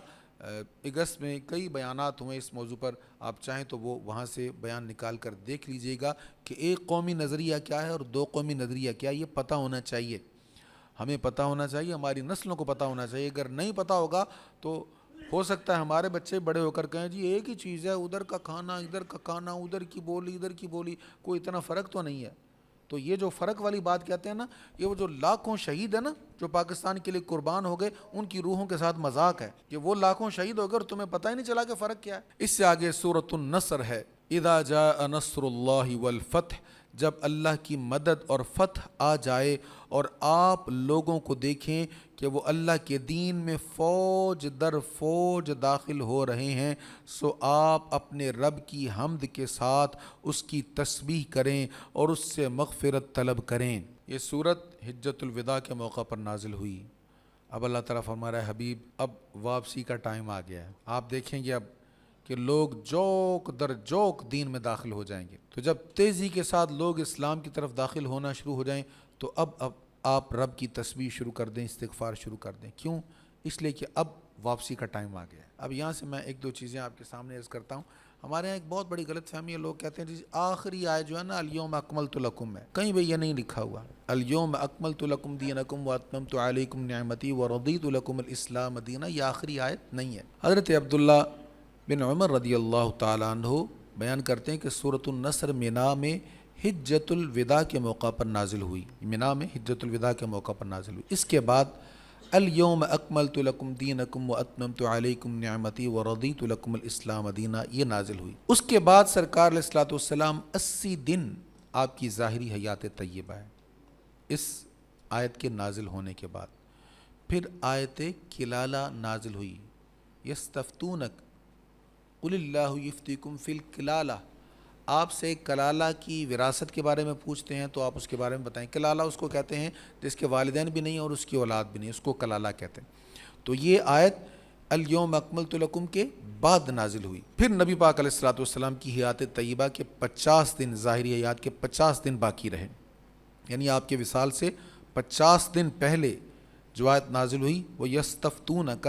Speaker 1: اگست میں کئی بیانات ہوئے اس موضوع پر، آپ چاہیں تو وہ وہاں سے بیان نکال کر دیکھ لیجئے گا کہ ایک قومی نظریہ کیا ہے اور دو قومی نظریہ کیا ہے. یہ پتہ ہونا چاہیے، ہمیں پتہ ہونا چاہیے، ہماری نسلوں کو پتہ ہونا چاہیے. اگر نہیں پتہ ہوگا تو ہو سکتا ہے ہمارے بچے بڑے ہو کر کہیں جی ایک ہی چیز ہے، ادھر کا کھانا ادھر کا کھانا، ادھر کی بولی ادھر کی بولی، کوئی اتنا فرق تو نہیں ہے. تو یہ جو فرق والی بات کہتے ہیں نا، یہ وہ جو لاکھوں شہید ہیں نا جو پاکستان کے لیے قربان ہو گئے، ان کی روحوں کے ساتھ مذاق ہے کہ وہ لاکھوں شہید ہو گئے اور تمہیں پتہ ہی نہیں چلا کہ فرق کیا ہے. اس سے آگے سورۃ النصر ہے. اذا جاء نصر اللہ والفتح، جب اللہ کی مدد اور فتح آ جائے اور آپ لوگوں کو دیکھیں کہ وہ اللہ کے دین میں فوج در فوج داخل ہو رہے ہیں، سو آپ اپنے رب کی حمد کے ساتھ اس کی تسبیح کریں اور اس سے مغفرت طلب کریں. یہ سورت حجۃ الوداع کے موقع پر نازل ہوئی. اب اللہ تعالیٰ فرما رہا ہے حبیب اب واپسی کا ٹائم آ گیا ہے. آپ دیکھیں گے اب کہ لوگ جوک در جوک دین میں داخل ہو جائیں گے. تو جب تیزی کے ساتھ لوگ اسلام کی طرف داخل ہونا شروع ہو جائیں تو اب آپ رب کی تسبیح شروع کر دیں، استغفار شروع کر دیں. کیوں؟ اس لیے کہ اب واپسی کا ٹائم آ گیا ہے. اب یہاں سے میں ایک دو چیزیں آپ کے سامنے عرض کرتا ہوں. ہمارے یہاں ایک بہت بڑی غلط فہمی ہے، لوگ کہتے ہیں جی آخری آیت جو ہے نا الیوم اکملت لکم ہے، کہیں بھی یہ نہیں لکھا ہوا. الیوم اکملت لکم دینکم واتممت علیکم نعمتی ورضیت لکم الاسلام دینا، یہ آخری آیت نہیں ہے. حضرت عبداللہ بن عمر رضی اللہ تعالیٰ عنہ بیان کرتے ہیں کہ سورۃ النصر مینا میں حجۃ الوداع کے موقع پر نازل ہوئی. مینا میں حجۃ الوداع کے موقع پر نازل ہوئی. اس کے بعد الیوم اکملت لکم دینکم واتممت علیکم نعمتی ورضیت لکم الاسلام دینا، یہ نازل ہوئی. اس کے بعد سرکار علیہ الصلوۃ والسلام 80 دن آپ کی ظاہری حیات طیبہ ہے. اس آیت کے نازل ہونے کے بعد پھر آیت کلالہ نازل ہوئی. یستفتونک قل اللہ یفتیکم فی الکلالہ، آپ سے کلالہ کی وراثت کے بارے میں پوچھتے ہیں تو آپ اس کے بارے میں بتائیں. کلالہ اس کو کہتے ہیں جس کے والدین بھی نہیں اور اس کی اولاد بھی نہیں، اس کو کلالہ کہتے ہیں. تو یہ آیت الیوم اکملت لکم کے بعد نازل ہوئی. پھر نبی پاک علیہ الصلوۃ والسلام کی حیات طیبہ کے 50 دن، ظاہری حیات کے 50 دن باقی رہے. یعنی آپ کے وصال سے 50 دن پہلے جو آیت نازل ہوئی وہ یستفتونک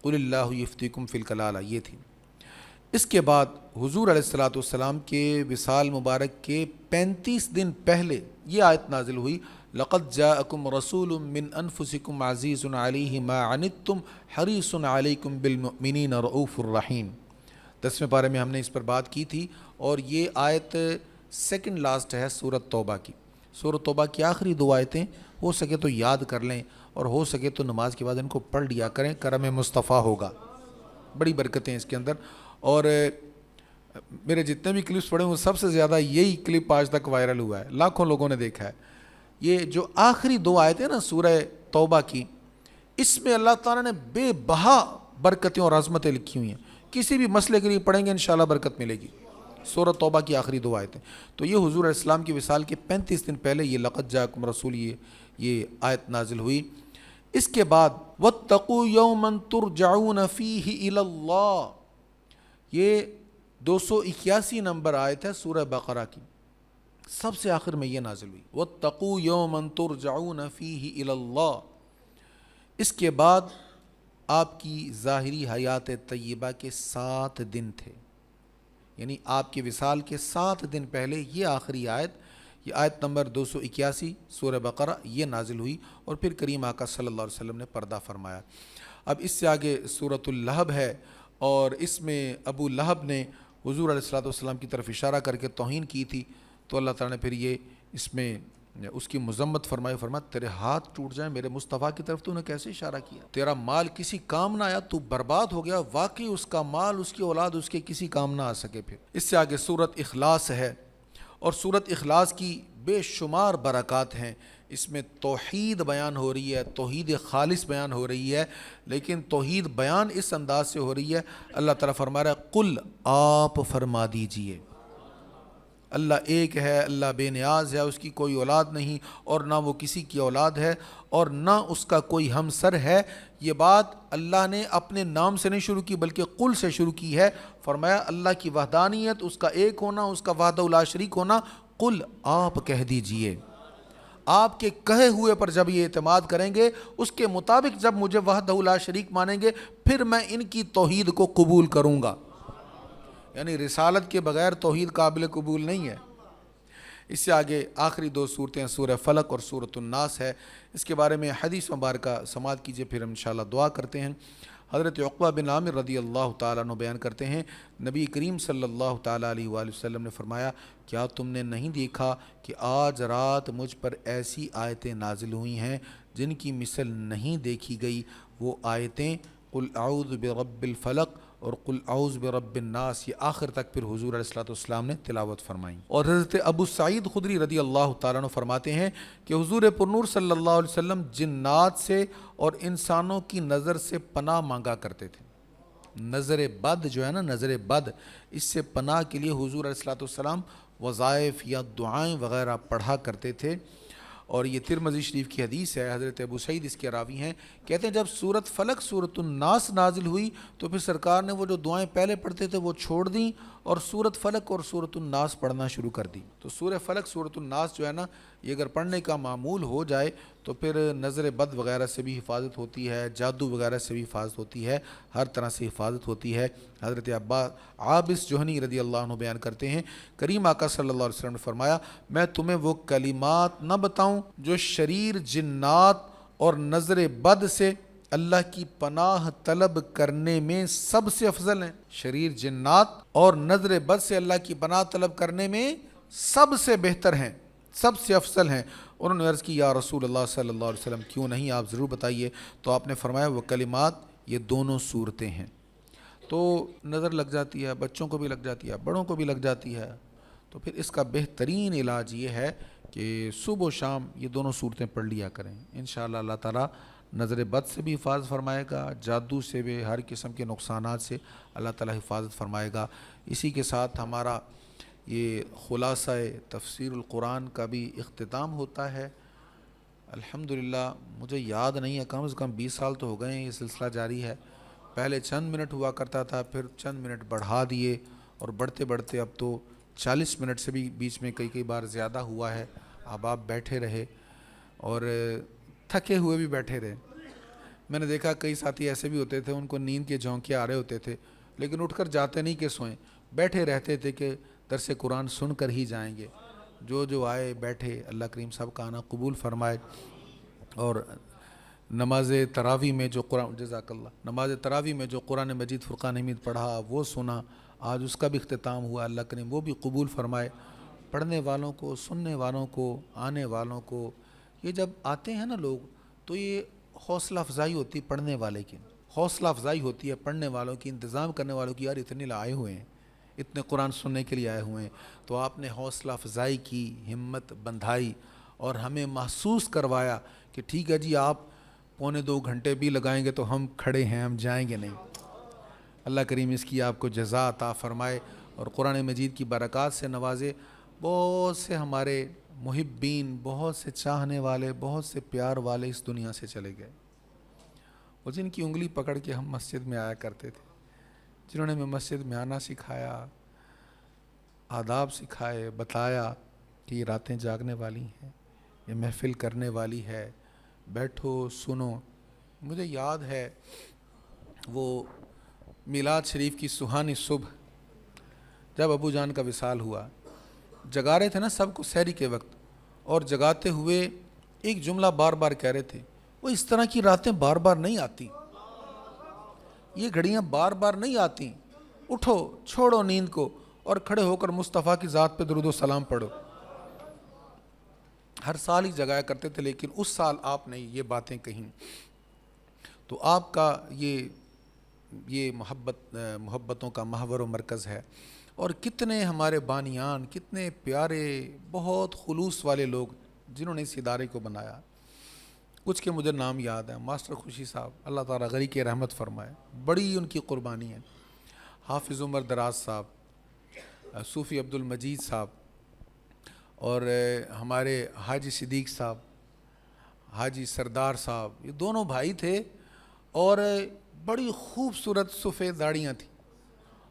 Speaker 1: قل اللہ یفتیکم فی الکلالہ یہ تھی. اس کے بعد حضور علیہ الصلوۃ والسلام کے وصال مبارک کے 35 دن پہلے یہ آیت نازل ہوئی. لقد جاءکم رسول من انفسکم عزیز علیہ ما عنتم حریص علیکم بالمؤمنین رؤوف الرحیم. 10ویں پارے میں ہم نے اس پر بات کی تھی اور یہ آیت سیکنڈ لاسٹ ہے سورۃ توبہ کی. سورۃ توبہ کی آخری 2 آیتیں ہو سکے تو یاد کر لیں اور ہو سکے تو نماز کے بعد ان کو پڑھ لیا کریں، کرم مصطفیٰ ہوگا. بڑی برکتیں اس کے اندر. اور میرے جتنے بھی کلپس پڑھے وہ سب سے زیادہ یہی کلپ آج تک وائرل ہوا ہے، لاکھوں لوگوں نے دیکھا ہے. یہ جو آخری 2 آیتیں نا سورہ توبہ کی، اس میں اللہ تعالیٰ نے بے بہا برکتیں اور عظمتیں لکھی ہوئی ہیں. کسی بھی مسئلے کے لیے پڑھیں گے انشاءاللہ برکت ملے گی. سورہ توبہ کی آخری 2 آیتیں. تو یہ حضور علیہ السلام کے وصال کے 35 دن پہلے یہ لقد جاءکم رسول یہ آیت نازل ہوئی. اس کے بعد واتقوا یوما ترجعون فیہ الی اللہ، یہ 281 نمبر آیت ہے سورہ بقرہ کی، سب سے آخر میں یہ نازل ہوئی. واتقوا یوما ترجعون فیہ الی اللہ. اس کے بعد آپ کی ظاہری حیات طیبہ کے 7 دن تھے، یعنی آپ کے وصال کے 7 دن پہلے یہ آخری آیت، یہ آیت نمبر 281 سورہ بقرہ یہ نازل ہوئی اور پھر کریم آقا صلی اللہ علیہ وسلم نے پردہ فرمایا. اب اس سے آگے سورۃ اللہب ہے اور اس میں ابو لہب نے حضور علیہ الصلوۃ والسلام کی طرف اشارہ کر کے توہین کی تھی، تو اللہ تعالیٰ نے پھر یہ اس میں اس کی مذمت فرمائی. فرمایا تیرے ہاتھ ٹوٹ جائیں میرے مصطفیٰ کی طرف، تو نے کیسے اشارہ کیا؟ تیرا مال کسی کام نہ آیا، تو برباد ہو گیا. واقعی اس کا مال، اس کی اولاد اس کے کسی کام نہ آ سکے. پھر اس سے آگے سورۃ اخلاص ہے اور سورۃ اخلاص کی بے شمار برکات ہیں۔ اس میں توحید بیان ہو رہی ہے، توحید خالص بیان ہو رہی ہے، لیکن توحید بیان اس انداز سے ہو رہی ہے، اللہ تعالیٰ فرما رہا ہے قل آپ فرما دیجئے اللہ ایک ہے، اللہ بے نیاز ہے، اس کی کوئی اولاد نہیں اور نہ وہ کسی کی اولاد ہے اور نہ اس کا کوئی ہمسر ہے۔ یہ بات اللہ نے اپنے نام سے نہیں شروع کی بلکہ قل سے شروع کی ہے۔ فرمایا اللہ کی وحدانیت، اس کا ایک ہونا، اس کا وحدہ لا شریک ہونا، قل آپ کہہ دیجئے۔ آپ کے کہے ہوئے پر جب یہ اعتماد کریں گے، اس کے مطابق جب مجھے وحدہ لا شریک مانیں گے، پھر میں ان کی توحید کو قبول کروں گا۔ یعنی رسالت کے بغیر توحید قابل قبول نہیں ہے۔ اس سے آگے آخری دو صورتیں سورہ فلق اور سورۃ الناس ہے، اس کے بارے میں حدیث مبارکہ سماعت کیجئے، پھر ہم انشاءاللہ دعا کرتے ہیں۔ حضرت عقبہ بن عامر رضی اللہ تعالیٰ عنہ بیان کرتے ہیں، نبی کریم صلی اللہ تعالیٰ علیہ وآلہ وسلم نے فرمایا، کیا تم نے نہیں دیکھا کہ آج رات مجھ پر ایسی آیتیں نازل ہوئی ہیں جن کی مثل نہیں دیکھی گئی؟ وہ آیتیں قل اعوذ برب الفلق اور قل اعوذ برب الناس، یہ آخر تک پھر حضور علیہ الصلوۃ والسلام نے تلاوت فرمائیں۔ اور حضرت ابو سعید خدری رضی اللہ تعالیٰ عنہ فرماتے ہیں کہ حضور پرنور صلی اللہ علیہ وسلم جنات سے اور انسانوں کی نظر سے پناہ مانگا کرتے تھے۔ نظر بد جو ہے نا، نظر بد، اس سے پناہ کے لیے حضور علیہ الصلوۃ والسلام وظائف یا دعائیں وغیرہ پڑھا کرتے تھے۔ اور یہ ترمذی شریف کی حدیث ہے، حضرت ابو سعید اس کے راوی ہیں، کہتے ہیں جب سورۃ فلق سورۃ الناس نازل ہوئی تو پھر سرکار نے وہ جو دعائیں پہلے پڑھتے تھے وہ چھوڑ دیں اور سورۃ فلق اور سورۃ الناس پڑھنا شروع کر دی۔ تو سورہ فلق سورۃ الناس جو ہے نا، یہ اگر پڑھنے کا معمول ہو جائے تو پھر نظر بد وغیرہ سے بھی حفاظت ہوتی ہے، جادو وغیرہ سے بھی حفاظت ہوتی ہے، ہر طرح سے حفاظت ہوتی ہے۔ حضرت عابس جوہنی رضی اللہ عنہ بیان کرتے ہیں، کریم آقا صلی اللہ علیہ وسلم نے فرمایا، میں تمہیں وہ کلمات نہ بتاؤں جو شریر جنات اور نظر بد سے اللہ کی پناہ طلب کرنے میں سب سے افضل ہیں۔ شریر جنات اور نظر بد سے اللہ کی پناہ طلب کرنے میں سب سے بہتر ہیں، سب سے افضل ہیں۔ انہوں نے عرض کی یا رسول اللہ صلی اللہ علیہ وسلم کیوں نہیں، آپ ضرور بتائیے۔ تو آپ نے فرمایا وہ کلمات یہ دونوں صورتیں ہیں۔ تو نظر لگ جاتی ہے، بچوں کو بھی لگ جاتی ہے، بڑوں کو بھی لگ جاتی ہے، تو پھر اس کا بہترین علاج یہ ہے کہ صبح و شام یہ دونوں صورتیں پڑھ لیا کریں۔ انشاءاللہ اللہ تعالیٰ نظر بد سے بھی حفاظت فرمائے گا، جادو سے بھی، ہر قسم کے نقصانات سے اللہ تعالیٰ حفاظت فرمائے گا۔ اسی کے ساتھ ہمارا یہ خلاصہ تفسیر القرآن کا بھی اختتام ہوتا ہے۔ الحمدللہ مجھے یاد نہیں ہے، کم از کم 20 سال تو ہو گئے ہیں یہ سلسلہ جاری ہے۔ پہلے چند منٹ ہوا کرتا تھا، پھر چند منٹ بڑھا دیے اور بڑھتے بڑھتے اب تو 40 منٹ سے بھی بیچ میں کئی بار زیادہ ہوا ہے۔ اب آپ بیٹھے رہے اور تھکے ہوئے بھی بیٹھے رہے۔ میں نے دیکھا کئی ساتھی ایسے بھی ہوتے تھے، ان کو نیند کے جھونکے آ رہے ہوتے تھے لیکن اٹھ کر جاتے نہیں کہ سوئیں، بیٹھے رہتے تھے کہ درس قرآن سن کر ہی جائیں گے۔ جو آئے بیٹھے، اللہ کریم سب کا آنا قبول فرمائے۔ اور نماز تراویح میں جو قرآن، جزاک اللہ، نماز تراویح میں جو قرآن مجید فرقان حمید پڑھا وہ سنا، آج اس کا بھی اختتام ہوا، اللہ کریم وہ بھی قبول فرمائے۔ پڑھنے والوں کو، سننے والوں کو، آنے والوں کو، یہ جب آتے ہیں نا لوگ تو یہ حوصلہ افزائی ہوتی ہے، پڑھنے والے کی حوصلہ افزائی ہوتی ہے، پڑھنے والوں کی، انتظام کرنے والوں کی، یار اتنے آئے ہوئے ہیں، اتنے قرآن سننے کے لیے آئے ہوئے ہیں، تو آپ نے حوصلہ افزائی کی، ہمت بندھائی اور ہمیں محسوس کروایا کہ ٹھیک ہے جی، آپ 1.25 گھنٹے بھی لگائیں گے تو ہم کھڑے ہیں، ہم جائیں گے نہیں۔ اللہ کریم اس کی آپ کو جزا عطا فرمائے اور قرآن مجید کی برکات سے نوازے۔ بہت سے ہمارے محبین، بہت سے چاہنے والے، بہت سے پیار والے اس دنیا سے چلے گئے، اور جن کی انگلی پکڑ کے ہم مسجد میں آیا کرتے تھے، جنہوں نے ہمیں مسجد میں آنا سکھایا، آداب سکھائے، بتایا کہ یہ راتیں جاگنے والی ہیں، یہ محفل کرنے والی ہے، بیٹھو سنو۔ مجھے یاد ہے وہ میلاد شریف کی سہانی صبح جب ابو جان کا وصال ہوا، جگا رہے تھے نا سب کو سحری کے وقت، اور جگاتے ہوئے ایک جملہ بار بار کہہ رہے تھے، وہ اس طرح کی راتیں بار بار نہیں آتی، یہ گھڑیاں بار بار نہیں آتی، اٹھو، چھوڑو نیند کو اور کھڑے ہو کر مصطفیٰ کی ذات پہ درود و سلام پڑھو۔ ہر سال ہی جگایا کرتے تھے، لیکن اس سال آپ نے یہ باتیں کہیں، تو آپ کا یہ محبتوں کا محور و مرکز ہے۔ اور کتنے ہمارے بانیان، کتنے پیارے بہت خلوص والے لوگ جنہوں نے اس ادارے کو بنایا. کچھ کے مجھے نام یاد ہیں. ماسٹر خوشی صاحب، اللہ تعالیٰ غری کی رحمت فرمائے، بڑی ان کی قربانی ہے. حافظ عمر دراز صاحب، صوفی عبد المجید صاحب، اور ہمارے حاجی صدیق صاحب، حاجی سردار صاحب، یہ دونوں بھائی تھے اور بڑی خوبصورت سفید داڑیاں تھیں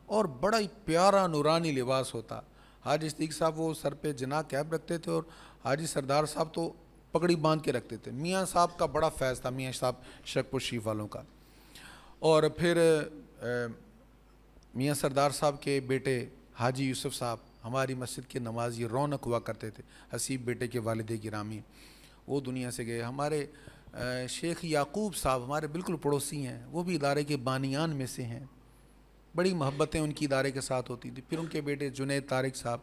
Speaker 1: اور بڑا ہی پیارا نورانی لباس ہوتا. حاجی صدیق صاحب وہ سر پہ جناح کیپ رکھتے تھے اور حاجی سردار صاحب تو پگڑی باندھ کے رکھتے تھے. میاں صاحب کا بڑا فیض تھا، میاں صاحب شرک شریف والوں کا. اور پھر میاں سردار صاحب کے بیٹے حاجی یوسف صاحب ہماری مسجد کے نمازی رونق ہوا کرتے تھے. حسیب بیٹے کے والد گرامی وہ دنیا سے گئے. ہمارے شیخ یعقوب صاحب ہمارے بالکل پڑوسی ہیں، وہ بھی ادارے کے بانیان میں سے ہیں. بڑی محبتیں ان کی ادارے کے ساتھ ہوتی تھی. پھر ان کے بیٹے جنید طارق صاحب،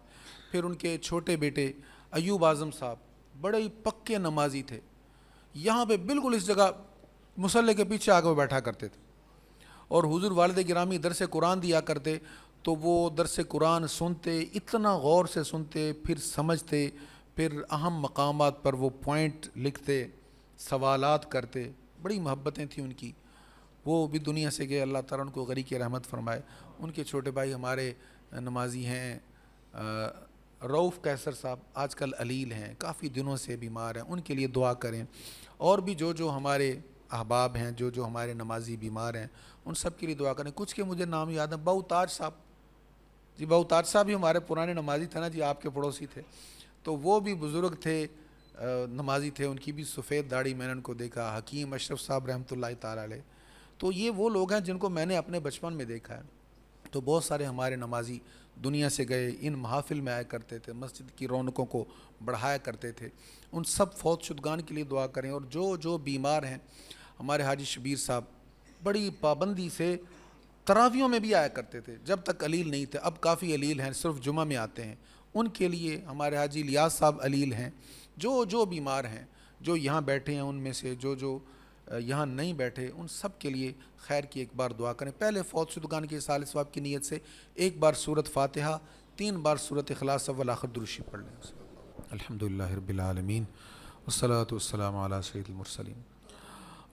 Speaker 1: پھر ان کے چھوٹے بیٹے ایوب اعظم صاحب، بڑے ہی پکے نمازی تھے. یہاں پہ بالکل اس جگہ مصلی کے پیچھے آگے بیٹھا کرتے تھے اور حضور والد گرامی درس قرآن دیا کرتے تو وہ درس قرآن سنتے، اتنا غور سے سنتے، پھر سمجھتے، پھر اہم مقامات پر وہ پوائنٹ لکھتے، سوالات کرتے. بڑی محبتیں تھیں ان کی. وہ بھی دنیا سے گئے، اللہ تعالیٰ ان کو غری کی رحمت فرمائے. ان کے چھوٹے بھائی ہمارے نمازی ہیں رؤف قیصر صاحب، آج کل علیل ہیں، کافی دنوں سے بیمار ہیں، ان کے لیے دعا کریں. اور بھی جو ہمارے احباب ہیں، جو ہمارے نمازی بیمار ہیں، ان سب کے لیے دعا کریں. کچھ کے مجھے نام یاد ہیں. باؤ تاج صاحب، جی باؤ تاج صاحب بھی ہمارے پرانے نمازی تھے نا جی، آپ کے پڑوسی تھے. تو وہ بھی بزرگ تھے، نمازی تھے، ان کی بھی سفید داڑھی میں نے ان کو دیکھا. حکیم اشرف صاحب رحمۃ اللہ تعالیٰ علیہ. تو یہ وہ لوگ ہیں جن کو میں نے اپنے بچپن میں دیکھا ہے. تو بہت سارے ہمارے نمازی دنیا سے گئے، ان محافل میں آیا کرتے تھے، مسجد کی رونقوں کو بڑھایا کرتے تھے. ان سب فوت شدگان کے لیے دعا کریں. اور جو بیمار ہیں، ہمارے حاجی شبیر صاحب بڑی پابندی سے تراویوں میں بھی آیا کرتے تھے جب تک علیل نہیں تھے. اب کافی علیل ہیں، صرف جمعہ میں آتے ہیں. ان کے لیے ہمارے حاجی الیاس صاحب علیل ہیں. جو بیمار ہیں، جو یہاں بیٹھے ہیں، ان میں سے جو یہاں نہیں بیٹھے، ان سب کے لیے خیر کی ایک بار دعا کریں. پہلے فوت شدگان کے اصال ثواب کی نیت سے ایک بار سورۃ فاتحہ، 3 بار سورۃ اخلاص والآخر درود پڑھ لیں. الحمدللہ رب العالمین والصلاة والسلام علی سید المرسلین.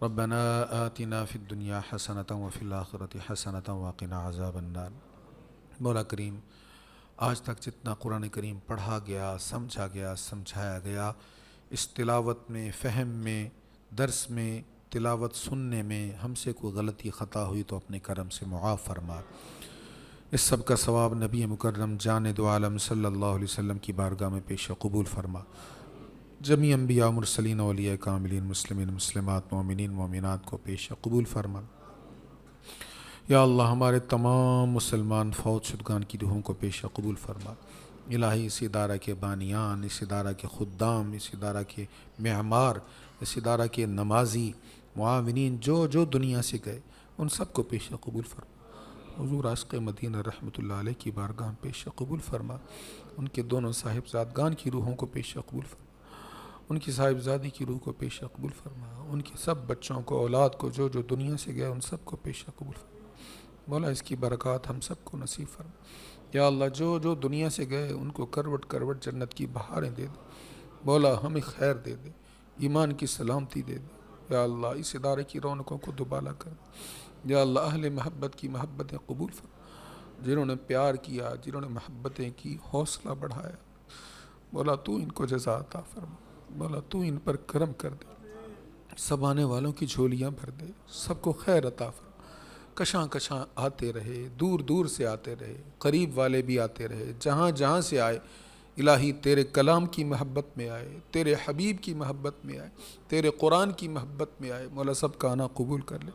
Speaker 1: ربنا آتنا فی الدنیا حسنۃ وفی الآخرۃ حسنۃ وقنا عذاب النار. مولا کریم، آج تک جتنا قرآن کریم پڑھا گیا، سمجھا گیا، سمجھایا گیا، اس تلاوت میں، فہم میں، درس میں، تلاوت سننے میں ہم سے کوئی غلطی خطا ہوئی تو اپنے کرم سے معاف فرما. اس سب کا ثواب نبی مکرم جان دو عالم صلی اللہ علیہ وسلم کی بارگاہ میں پیش قبول فرما. جمیع انبیاء مرسلین اولیاء کاملین، مسلمین مسلمات، مومنین مومنات کو پیش قبول فرما. یا اللہ، ہمارے تمام مسلمان فوت شدگان کی روحوں کو پیش قبول فرما. الہی، اس ادارہ کے بانیان، اس ادارہ کے خدام، اس ادارہ کے معمار، اس ادارہ کے نمازی معاونین جو دنیا سے گئے، ان سب کو پیش قبول فرما. حضور عاشق مدینہ رحمۃ اللہ علیہ کی بارگاہ پیش قبول فرما. ان کے دونوں صاحبزادگان کی روحوں کو پیش قبول فرما. ان کی صاحبزادی کی روح کو پیش قبول فرما. ان کے سب بچوں کو، اولاد کو، جو دنیا سے گئے، ان سب کو پیش قبول فرما. مولا، اس کی برکات ہم سب کو نصیب فرما. یا اللہ، جو دنیا سے گئے، ان کو کروٹ کروٹ جنت کی بہاریں دے دے. مولا، ہمیں خیر دے دے، ایمان کی سلامتی دے دے. یا اللہ، اس ادارے کی رونقوں کو دوبالا کر. یا اللہ، اہل محبت کی محبتیں قبول فرما. جنہوں نے پیار کیا، جنہوں نے محبتیں کی، حوصلہ بڑھایا، مولا تو ان کو جزا عطا فرما. مولا تو ان پر کرم کر دے. سب آنے والوں کی جھولیاں بھر دے، سب کو خیر عطا فرما. کشاں کشاں آتے رہے، دور دور سے آتے رہے، قریب والے بھی آتے رہے، جہاں سے آئے الہی تیرے کلام کی محبت میں آئے، تیرے حبیب کی محبت میں آئے، تیرے قرآن کی محبت میں آئے. مولا سب کا آنا قبول کر لے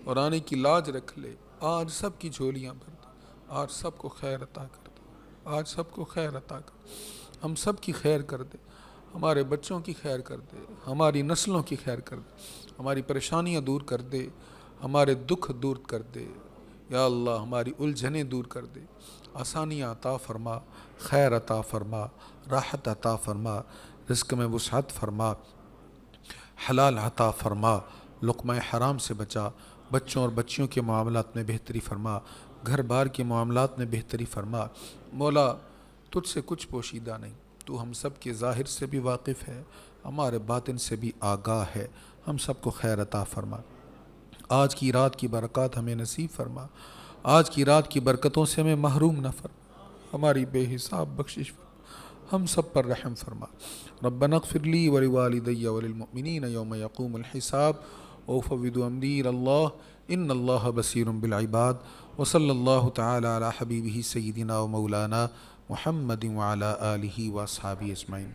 Speaker 1: اور آنے کی لاج رکھ لے. آج سب کی جھولیاں بھر دے. آج سب کو خیر عطا کر دے. آج سب کو خیر عطا کر دے. ہم سب کی خیر کر دے. ہمارے بچوں کی خیر کر دے. ہماری نسلوں کی خیر کر دے. ہماری پریشانیاں دور کر دے. ہمارے دکھ دور کر دے. یا اللہ، ہماری الجھنیں دور کر دے. آسانیاں عطا فرما، خیر عطا فرما، راحت عطا فرما، رزق میں وسعت فرما، حلال عطا فرما، لقمہ حرام سے بچا. بچوں اور بچیوں کے معاملات میں بہتری فرما. گھر بار کے معاملات میں بہتری فرما۔ مولا تجھ سے کچھ پوشیدہ نہیں، تو ہم سب کے ظاہر سے بھی واقف ہے، ہمارے باطن سے بھی آگاہ ہے، ہم سب کو خیر عطا فرما۔ آج کی رات کی برکات ہمیں نصیب فرما، آج کی رات کی برکتوں سے ہمیں محروم نہ فرما، ہماری بے حساب بخشش فرما، ہم سب پر رحم فرما۔ ربنا اغفر لی ولوالدی وللمؤمنین یوم یقوم الحساب وافوض امری الی اللہ ان اللہ بصیر بالعباد وصلی اللہ تعالی علی حبیبہ سیدنا و مولانا محمد وعلی آلہ واصحابہ اجمعین۔